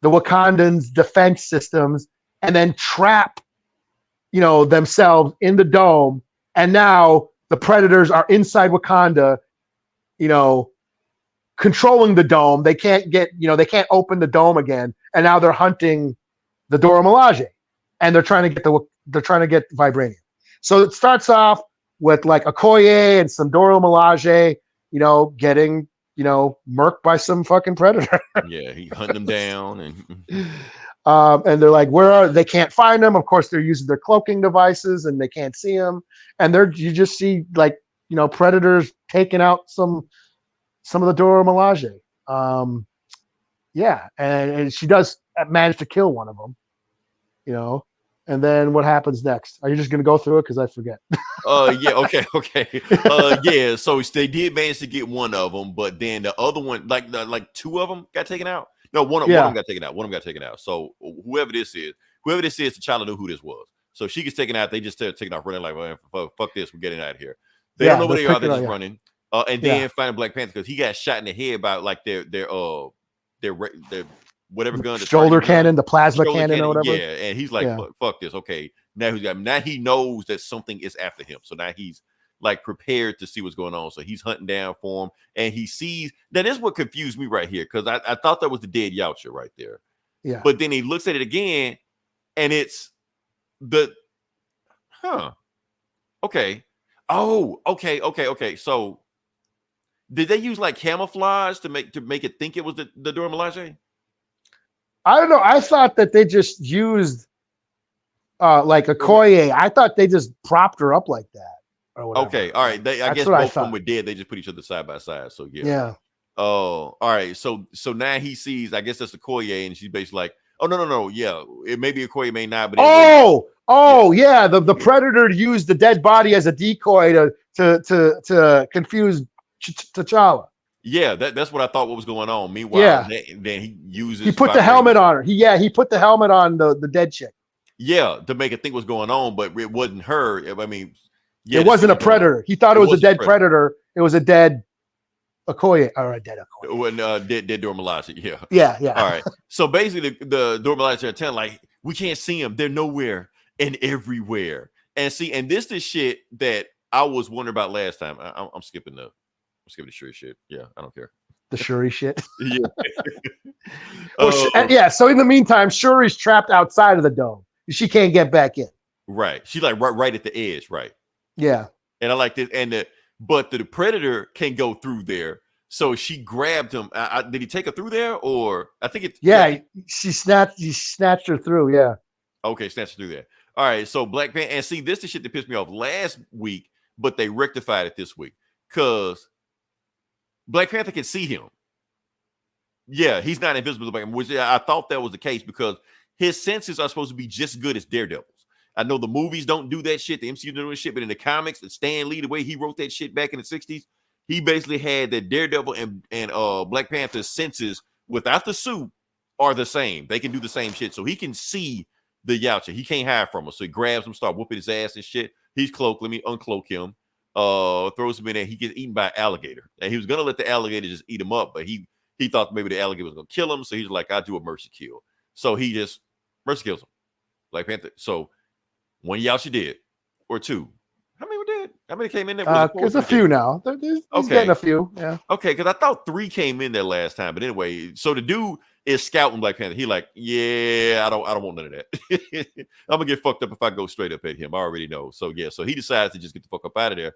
the Wakandans' defense systems and then trap, themselves in the dome. And now the Predators are inside Wakanda, controlling the dome. They can't open the dome again. And now they're hunting the Dora Milaje, and they're trying to get vibranium. So it starts off with like Okoye and some Dora Milaje, getting, murked by some fucking Predator. Yeah, he hunting them down and they're like, where are they? Can't find them. Of course, they're using their cloaking devices and they can't see them. And you just see like, Predators taking out some of the Dora Milaje. And she does manage to kill one of them, and then what happens next? Are you just going to go through it? Because I forget. Okay. So they did manage to get one of them, but then the other one, like two of them got taken out. No, one of them got taken out. One of them got taken out. So whoever this is, the child knew who this was. So she gets taken out. They just started taking off running like, well, fuck this. We're getting out of here. They don't know where they are. They're just running. And then finding Black Panther because he got shot in the head by like their whatever gun, the shoulder cannon, the plasma cannon or whatever. Yeah, and he's like, fuck this. Okay, now he knows that something is after him. So now he's like prepared to see what's going on. So he's hunting down for him, and he sees. Now this is what confused me right here because I thought that was the dead Yautja right there. Yeah, but then he looks at it again, and it's okay. Oh, okay. So did they use like camouflage to make it think it was the Dora Milaje? I don't know. I thought that they just used like Okoye. I thought they just propped her up like that. Or whatever. Okay, all right. I guess both of them were dead. They just put each other side by side. So yeah. Oh, all right. So now he sees. I guess that's Okoye, and she's basically like, oh no. Yeah, it may be Okoye, may not. But Oh yeah, the Predator used the dead body as a decoy to confuse T'Challa. Yeah, that's what I thought what was going on. Meanwhile, Yeah. then he uses. He put the helmet on her. He put the helmet on the dead chick. Yeah, to make it think what's going on, but it wasn't her. I mean, yeah, it wasn't a predator. He thought it was a dead predator. It was a dead Okoye or a dead Okoye. It wasn't dead Dora Milaje. Yeah. Yeah. All right. So basically, the Dora Milaje are telling like we can't see them. They're nowhere and everywhere. And see, and this is shit that I was wondering about last time. I'm skipping the Shuri shit. Yeah, I don't care. The Shuri shit. Yeah. Yeah. So in the meantime, Shuri's trapped outside of the dome. She can't get back in. Right. She's like right at the edge. Right. Yeah. And I like this. And but the Predator can go through there. So she grabbed him. Did he take her through there, or I think it? Yeah, he snatched her through. Yeah. Okay, snatched her through there. All right. So Black Panther, and see, this is shit that pissed me off last week, but they rectified it this week because Black Panther can see him. Yeah, he's not invisible, which I thought that was the case because his senses are supposed to be just good as Daredevil's. I know the movies don't do that shit, the MCU don't do that shit, but in the comics, and Stan Lee, the way he wrote that shit back in the 60s, he basically had that Daredevil and Black Panther's senses without the suit are the same. They can do the same shit. So he can see the Yautja. He can't hide from us. So he grabs him, start whooping his ass and shit. He's cloaked. Let me uncloak him. Throws him in there. He gets eaten by an alligator. And he was going to let the alligator just eat him up, but he thought maybe the alligator was going to kill him. So he's like, I'll do a mercy kill. So he just mercy kills him. Black Panther. So one Yautja did, or two. How many were dead? How many came in there? There's a few now. He's getting a few. Yeah. Okay, because I thought 3 came in there last time. But anyway, so the dude is scouting Black Panther. He like, yeah, I don't want none of that. I'm gonna get fucked up if I go straight up at him. I already know. So yeah, so he decides to just get the fuck up out of there.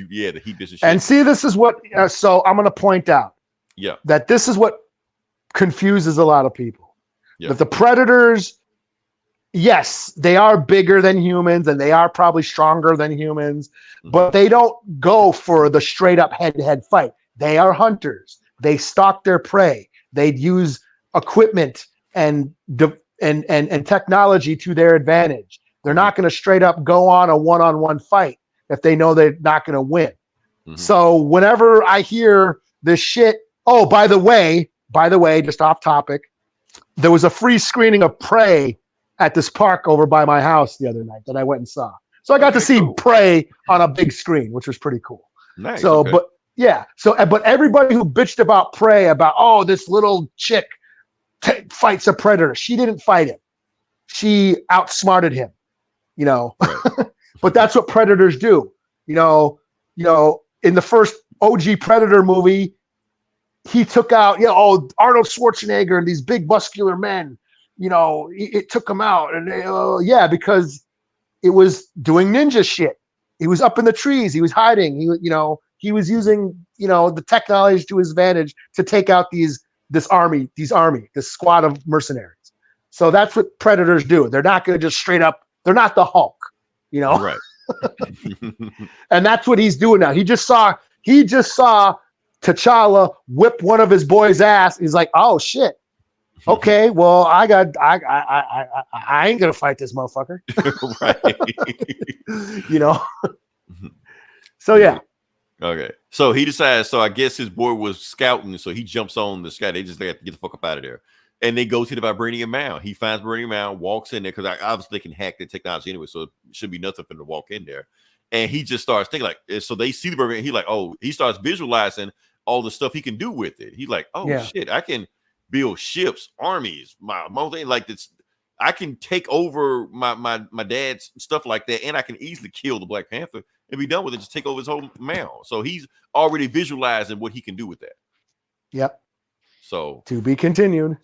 Yeah, the heat business. And see, this is what. So I'm gonna point out. Yeah. That this is what confuses a lot of people. Yeah. That the Predators. Yes, they are bigger than humans and they are probably stronger than humans, but they don't go for the straight up head-to-head fight. They are hunters. They stalk their prey. They use equipment and technology to their advantage. They're not going to straight up go on a one-on-one fight if they know they're not going to win. Mm-hmm. So whenever I hear this shit, oh, by the way, just off topic, there was a free screening of Prey at this park over by my house the other night that I went and saw. So I got to see Prey on a big screen, which was pretty cool. Nice. So, okay. But everybody who bitched about Prey about, oh, this little chick fights a predator. She didn't fight him. She outsmarted him, right. But that's what predators do. In the first OG Predator movie, he took out, Arnold Schwarzenegger and these big muscular men. It took him out, and because it was doing ninja shit. He was up in the trees. He was hiding. He was using, the technology to his advantage to take out this squad of mercenaries. So that's what predators do. They're not going to just straight up. They're not the Hulk, Right. And that's what he's doing now. He just saw T'Challa whip one of his boys' ass. He's like, oh shit. Okay, well, I ain't gonna fight this motherfucker. Right. So yeah. Okay. So he decides. So I guess his boy was scouting. So he jumps on the sky. They just have to get the fuck up out of there. And they go to the Vibranium Mound. He finds Vibranium Mound, walks in there because obviously they can hack the technology anyway. So it should be nothing for him to walk in there. And he just starts thinking like, so they see the Vibranium. He like, oh, he starts visualizing all the stuff he can do with it. He's like, oh shit, I can build ships, armies, my thing like this. I can take over my dad's stuff like that, and I can easily kill the Black Panther and be done with it. Just take over his whole mound. So he's already visualizing what he can do with that. Yep. So to be continued.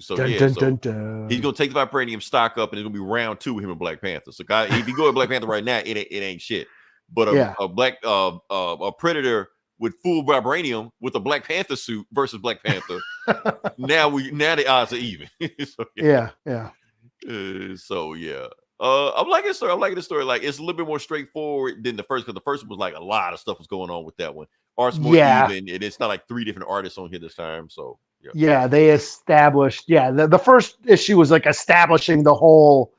So he's gonna take the vibranium stock up, and it's gonna be round 2 with him and Black Panther. So if you go to Black Panther right now, it ain't shit. But a Predator with full vibranium with a Black Panther suit versus Black Panther. now the odds are even. So, yeah. I'm liking the story. Like it's a little bit more straightforward than the first, because the first one was like a lot of stuff was going on with that one. Art's more even, and it's not like 3 different artists on here this time. So they established. The first issue was like establishing the whole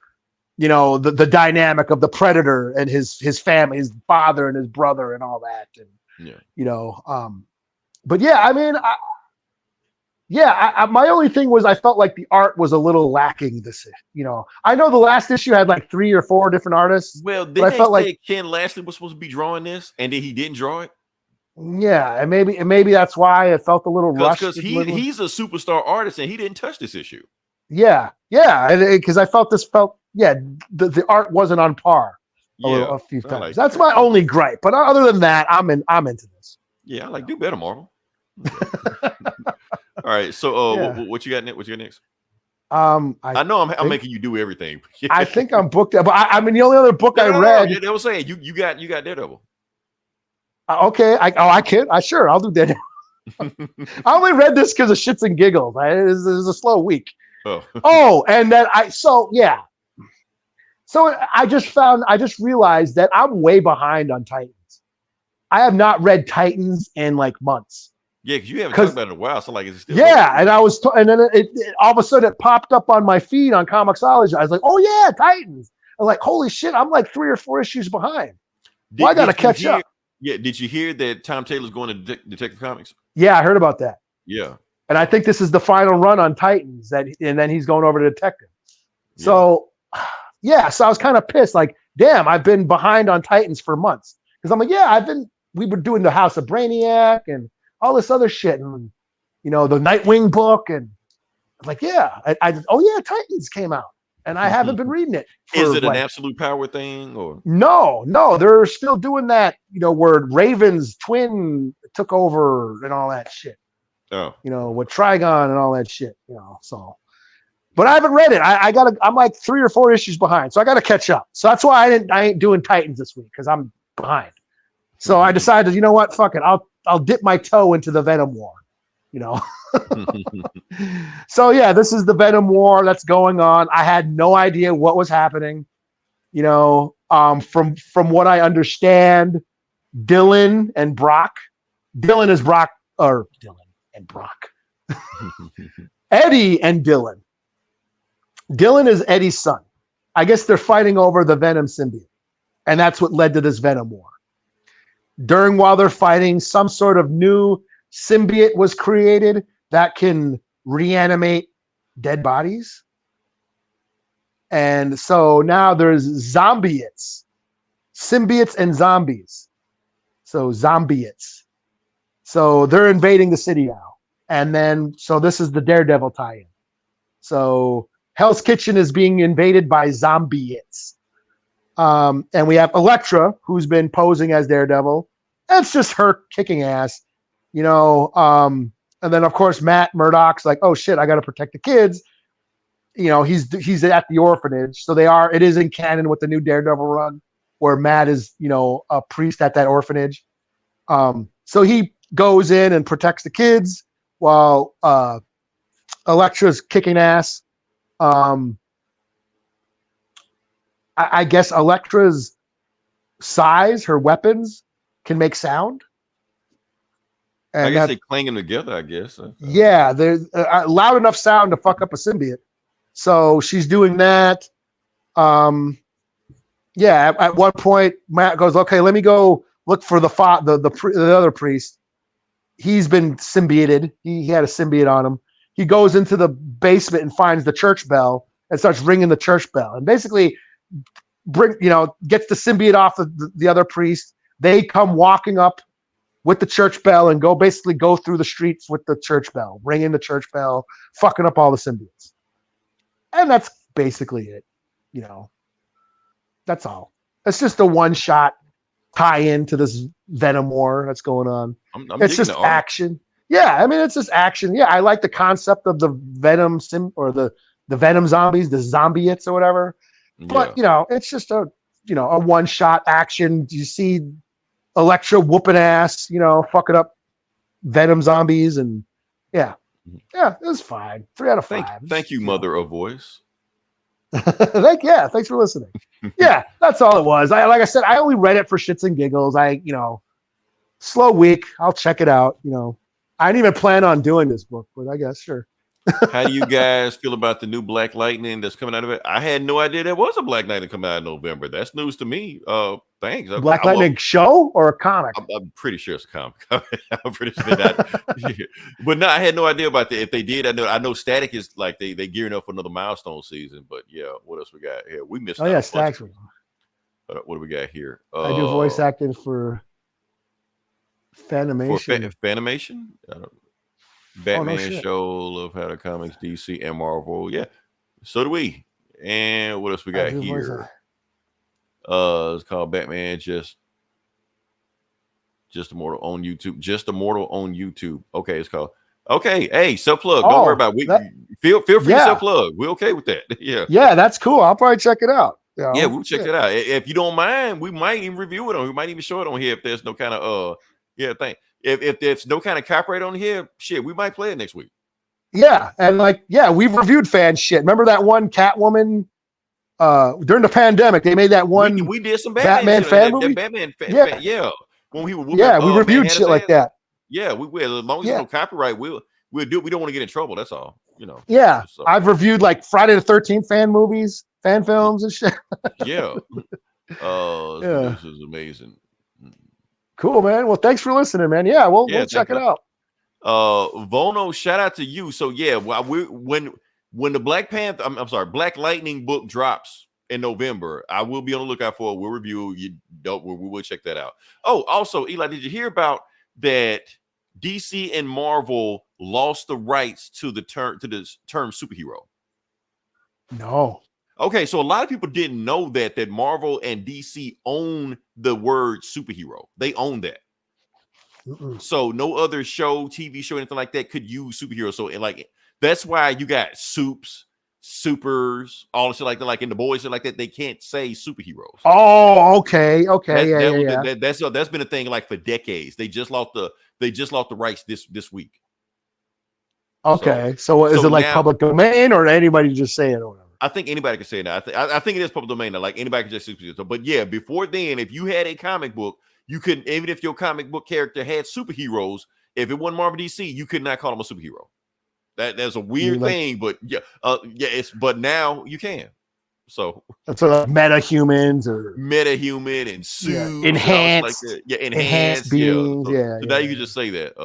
the dynamic of the Predator and his family, his father and his brother and all that. And, but yeah, I mean, my only thing was I felt like the art was a little lacking this, I know the last issue had like 3 or 4 different artists. Well, didn't they say Ken Lashley was supposed to be drawing this and then he didn't draw it? Yeah, and maybe that's why it felt a little rushed. Because he's a superstar artist and he didn't touch this issue. Yeah, because I felt the art wasn't on par a few times. Like, that's my only gripe. But other than that, I'm into this. Yeah, I like do better, Marvel. All right, so what you got next? What you got next? I know I'm making you do everything. I think I'm booked up, but I mean the only other book I read. They were saying you got Daredevil. Okay, I'll do that. I only read this because of shits and giggles. It was a slow week. And then I just realized that I'm way behind on Titans. I have not read Titans in like months. Yeah, because you haven't talked about it in a while. So like, is it still? Yeah, and and then it all of a sudden it popped up on my feed on Comixology. I was like, oh yeah, Titans. I'm like, holy shit, I'm like 3 or 4 issues behind. I got to catch up. Yeah, did you hear that Tom Taylor's going to Detective Comics? Yeah, I heard about that. Yeah. And I think this is the final run on Titans, and then he's going over to Detective. Yeah. So I was kind of pissed. Like, damn, I've been behind on Titans for months. Because I'm like, we were doing the House of Brainiac and all this other shit. And, the Nightwing book. And I'm like, Titans came out. And I haven't been reading it. Is it an absolute power thing or no? They're still doing that, where Raven's twin took over and all that shit. Oh, with Trigon and all that shit, so. But I haven't read it. I'm like 3 or 4 issues behind, so I got to catch up. So that's why I ain't doing Titans this week because I'm behind. So I decided, you know what, fuck it, I'll dip my toe into the Venom War, So yeah, this is the Venom War that's going on. I had no idea what was happening. From what I understand, Dylan and Brock. Dylan is Brock, or Dylan and Brock. Eddie and Dylan. Dylan is Eddie's son. I guess they're fighting over the Venom symbiote. And that's what led to this Venom War. While they're fighting, some sort of new symbiote was created that can reanimate dead bodies. And so now there's zombietes. Symbiotes and zombies. So zombietes. So they're invading the city now. And then, so this is the Daredevil tie-in. So Hell's Kitchen is being invaded by zombietes. And we have Elektra, who's been posing as Daredevil. It's just her kicking ass, and then of course Matt Murdock's like, oh shit, I got to protect the kids. He's at the orphanage. So it is in canon with the new Daredevil run where Matt is, a priest at that orphanage. So he goes in and protects the kids while Elektra's kicking ass. I guess Elektra's size, her weapons can make sound. And I guess they clang them together, I guess. Yeah, there's loud enough sound to fuck up a symbiote. So she's doing that. At one point, Matt goes, okay, let me go look for the other priest. He's been symbioted. He had a symbiote on him. He goes into the basement and finds the church bell and starts ringing the church bell. And basically gets the symbiote off of the other priest. They come walking up with the church bell and go through the streets with the church bell, ringing the church bell, fucking up all the symbiotes. And that's basically it. That's all. It's just a one-shot tie-in to this Venom War that's going on. It's just action. Yeah, I mean, it's just action. Yeah, I like the concept of the Venom the Venom zombies, the zombietes or whatever. But, it's just a one-shot action. You see Elektra whooping ass, fucking up Venom zombies. And yeah, it was fine. 3 out of 5. Thank you, Mother of Voice. Thanks for listening. Yeah, that's all it was. Like I said, I only read it for shits and giggles. Slow week. I'll check it out. I didn't even plan on doing this book, but I guess, sure. How do you guys feel about the new Black Lightning that's coming out of it? I had no idea there was a Black Lightning coming out in November. That's news to me. Thanks. Black Lightning show or a comic? I'm pretty sure it's a comic. I'm pretty sure that. But no, I had no idea about that. If they did, I know Static is like they gearing up for another milestone season. But yeah, what else we got here? We missed. Oh yeah, Static. What do we got here? I do voice acting for Fanimation. Fanimation? Batman show of how the comics, DC and Marvel. Yeah, so do we. And what else we got here? It's called Batman Just Immortal on YouTube. Just Immortal on YouTube. Okay, it's called. Okay, hey, self plug. Don't worry about it. Feel free to self plug. We're okay with that. Yeah, that's cool. I'll probably check it out. Yeah, we'll check it out. If you don't mind, we might even review it on. We might even show it on here if there's no kind of thing. If there's no kind of copyright on here, shit, we might play it next week. Yeah, and we've reviewed fan shit. Remember that one Catwoman during the pandemic? They made that one. We did some Batman fan movie. Batman fan, yeah. When we reviewed shit like that. Yeah, we will. As long as there's no copyright, we'll do it. We don't want to get in trouble. That's all. Yeah, so. I've reviewed like Friday the 13th fan movies, fan films, and shit. Yeah. This is amazing. Cool, man. Well, thanks for listening, man. Yeah, we'll check it out. Vono, shout out to you. So yeah, when the Black Panther, I'm sorry, Black Lightning book drops in November, I will be on the lookout for it. We'll review. We will check that out. Oh, also, Eli, did you hear about that? DC and Marvel lost the rights to the term superhero. No. Okay, so a lot of people didn't know that Marvel and DC own the word superhero. They own that. So no other show, TV show, anything like that could use superhero. So that's why you got supers, all the shit like that, like in the boys and like that. They can't say superheroes. Oh, okay. That's been a thing like for decades. They just lost the rights this week. Okay, so is it like now, public domain or anybody just say it or whatever? I think anybody can say it now. I think it is public domain now. Like anybody can just say superheroes. But yeah, before then, if you had a comic book, you couldn't, even if your comic book character had superheroes, if it wasn't Marvel DC, you could not call them a superhero. That's a weird thing, but but now you can. So that's like meta-humans or meta-human and suits, enhanced, like that. Enhanced beings. So now you can just say that.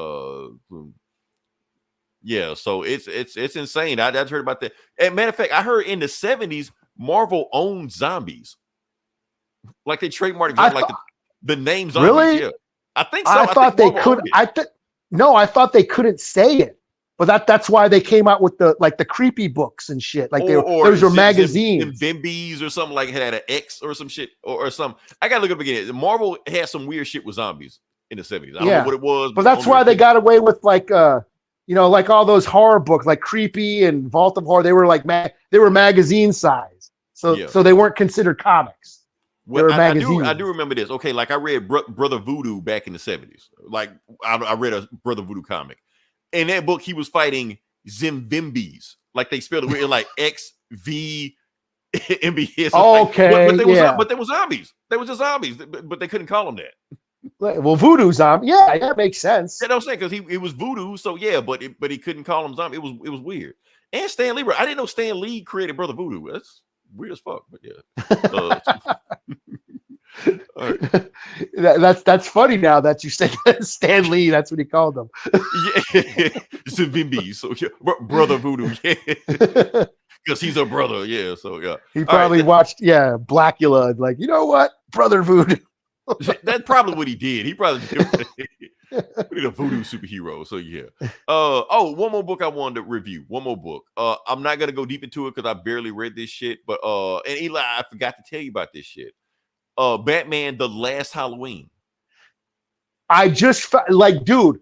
So it's insane. I heard about that. And matter of fact, I heard in the 70s, Marvel owned zombies. Like they trademarked the name zombies. Really? Yeah. I think so. I thought they could. I thought they couldn't say it. But that's why they came out with the creepy books and shit. Like those were magazines. Bimbies or something like had an X or some shit or something. I gotta look up again. Marvel had some weird shit with zombies in the 70s. I don't know what it was. But that's why they got away with like all those horror books like Creepy and Vault of Horror. They were they were magazine size. So they weren't considered comics. Well, I do remember this. Okay, like I read Brother Voodoo back in the 70s. Like I read a Brother Voodoo comic. In that book, he was fighting Zimbimbis. Like they spelled it weird, like XVMBS. Okay, but they were zombies. They were just zombies, but they couldn't call them that. Well, voodoo zombie. Yeah, that makes sense. Yeah, I'm saying because it was voodoo, so yeah, but he couldn't call them zombie. It was weird. And Stan Lee, I didn't know Stan Lee created Brother Voodoo. That's weird as fuck, but yeah. All right. That's funny now that you said Stan Lee. That's what he called them. Zimbimbis. So yeah, Brother Voodoo. Yeah, because he's a brother. Yeah. So yeah, he probably watched Blackula. Like, you know what, Brother Voodoo. That's probably what he did. He probably did a voodoo superhero. So yeah. One more book I wanted to review. One more book. I'm not gonna go deep into it because I barely read this shit. But and Eli, I forgot to tell you about this shit. Batman: The Last Halloween. I just dude,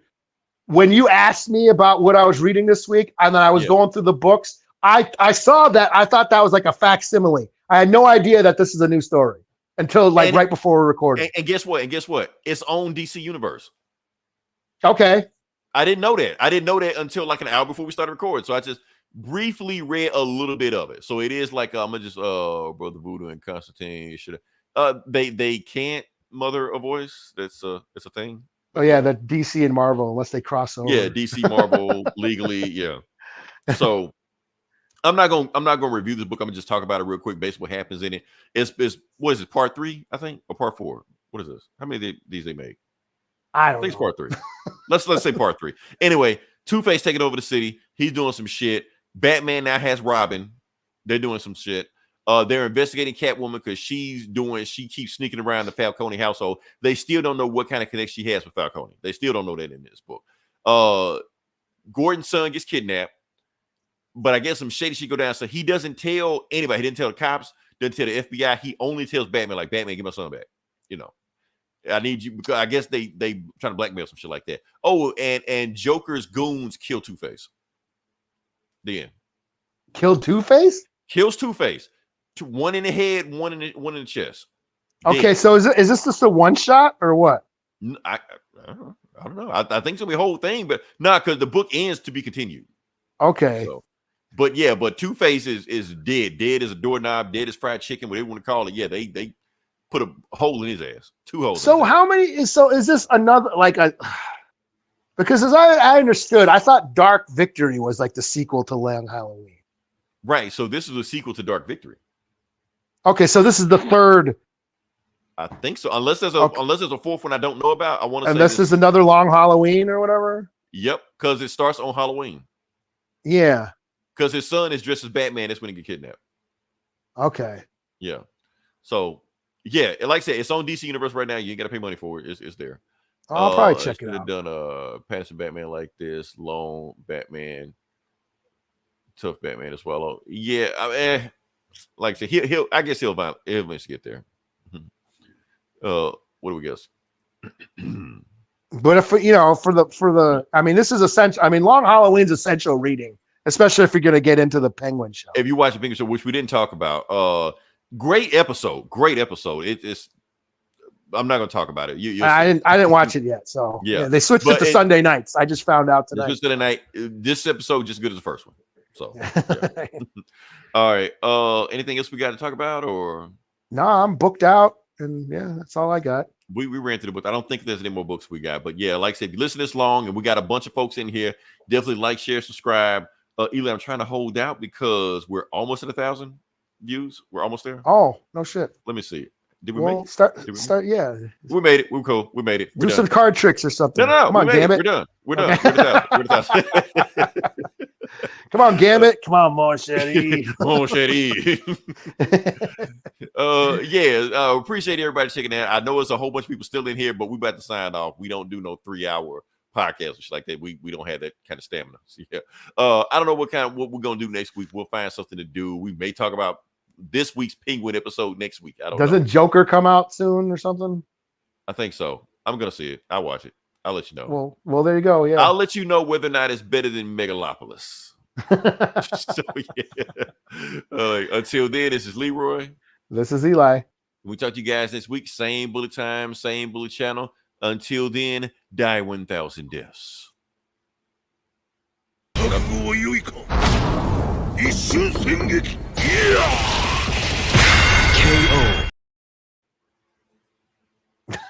when you asked me about what I was reading this week, and then I was going through the books, I saw that. I thought that was like a facsimile. I had no idea that this is a new story until right before we recorded. And guess what? It's own DC universe. Okay. I didn't know that. I didn't know that until like an hour before we started recording. So I just briefly read a little bit of it. So it is like I'm just Brother Voodoo and Constantine should they can't mother a voice. It's a thing. Oh yeah, the DC and Marvel unless they cross over. Yeah, DC Marvel legally. Yeah. So I'm not gonna review this book. I'm gonna just talk about it real quick, basically what happens in it. It's what is it, part 3, I think, or part 4? What is this? How many of these they made? I don't think know. It's part 3. Let's say part 3. Anyway, Two-Face taking over the city. He's doing some shit. Batman now has Robin. They're doing some shit. They're investigating Catwoman because she keeps sneaking around the Falcone household. They still don't know what kind of connection she has with Falcone. They still don't know that in this book. Gordon's son gets kidnapped, but I guess some shady shit go down. So he doesn't tell anybody. He didn't tell the cops, doesn't tell the FBI. He only tells Batman, like, Batman, give my son back. You know, I need you, because I guess they trying to blackmail some shit like that. Oh, and Joker's goons kill Two-Face. The end. Killed Two-Face? Kills Two-Face. One in the head, one in the chest. Okay, Dead. so is this just a one shot or what? I don't know. I think it's gonna be a whole thing, but because the book ends to be continued. Okay. So, but Two-Face is dead. Dead as a doorknob, dead as fried chicken, whatever you want to call it. Yeah, they put a hole in his ass. 2 holes. So how many is this another like a because as I understood, I thought Dark Victory was like the sequel to Long Halloween. Right. So this is a sequel to Dark Victory. Okay, so this is the third. I think so. Unless there's a fourth one I don't know about. I want to say this is another Long Halloween or whatever. Yep, because it starts on Halloween. Yeah. Because his son is dressed as Batman. That's when he get kidnapped. Okay. Yeah. So yeah, like I said, it's on DC Universe right now. You ain't got to pay money for it. It's there. I'll probably check it out. Done Patterson Batman like this, Lone Batman, Tough Batman as well. Yeah, like I said, I guess he'll eventually get there. What do we guess? But if for the I mean, this is essential. I mean, Long Halloween's essential reading, especially if you're going to get into the Penguin show. If you watch the Penguin show, which we didn't talk about, great episode. It's. I'm not going to talk about it. I didn't watch it yet, so yeah they switched it to Sunday nights. I just found out tonight. This episode just good as the first one. So, yeah. All right. Anything else we got to talk about, or? No, I'm booked out, and yeah, that's all I got. We ran through the book. I don't think there's any more books we got, but yeah, like I said, if you listen this long, and we got a bunch of folks in here, definitely like, share, subscribe. Eli, I'm trying to hold out because we're almost at 1,000 views. We're almost there. Oh, no shit. Let me see. Did we make it? Start. Yeah. We made it. We're cool. We made it. Do some card tricks or something. No. Come on, Gambit. We're done. Okay. We're done. Come on, Gambit. Come on, Monchetti. Yeah. Appreciate everybody checking out. I know it's a whole bunch of people still in here, but we about to sign off. We don't do no 3-hour podcast or shit like that. We don't have that kind of stamina. So, yeah. I don't know what we're gonna do next week. We'll find something to do. We may talk about this week's Penguin episode next week. I don't know. Doesn't Joker come out soon or something? I think so. I'm gonna see it. I'll watch it. I'll let you know. Well, there you go. Yeah. I'll let you know whether or not it's better than Megalopolis. So, yeah. Until then, this is Leroy. This is Eli. We talk to you guys next week. Same bullet time, same bullet channel. Until then, die 1,000 deaths. KO.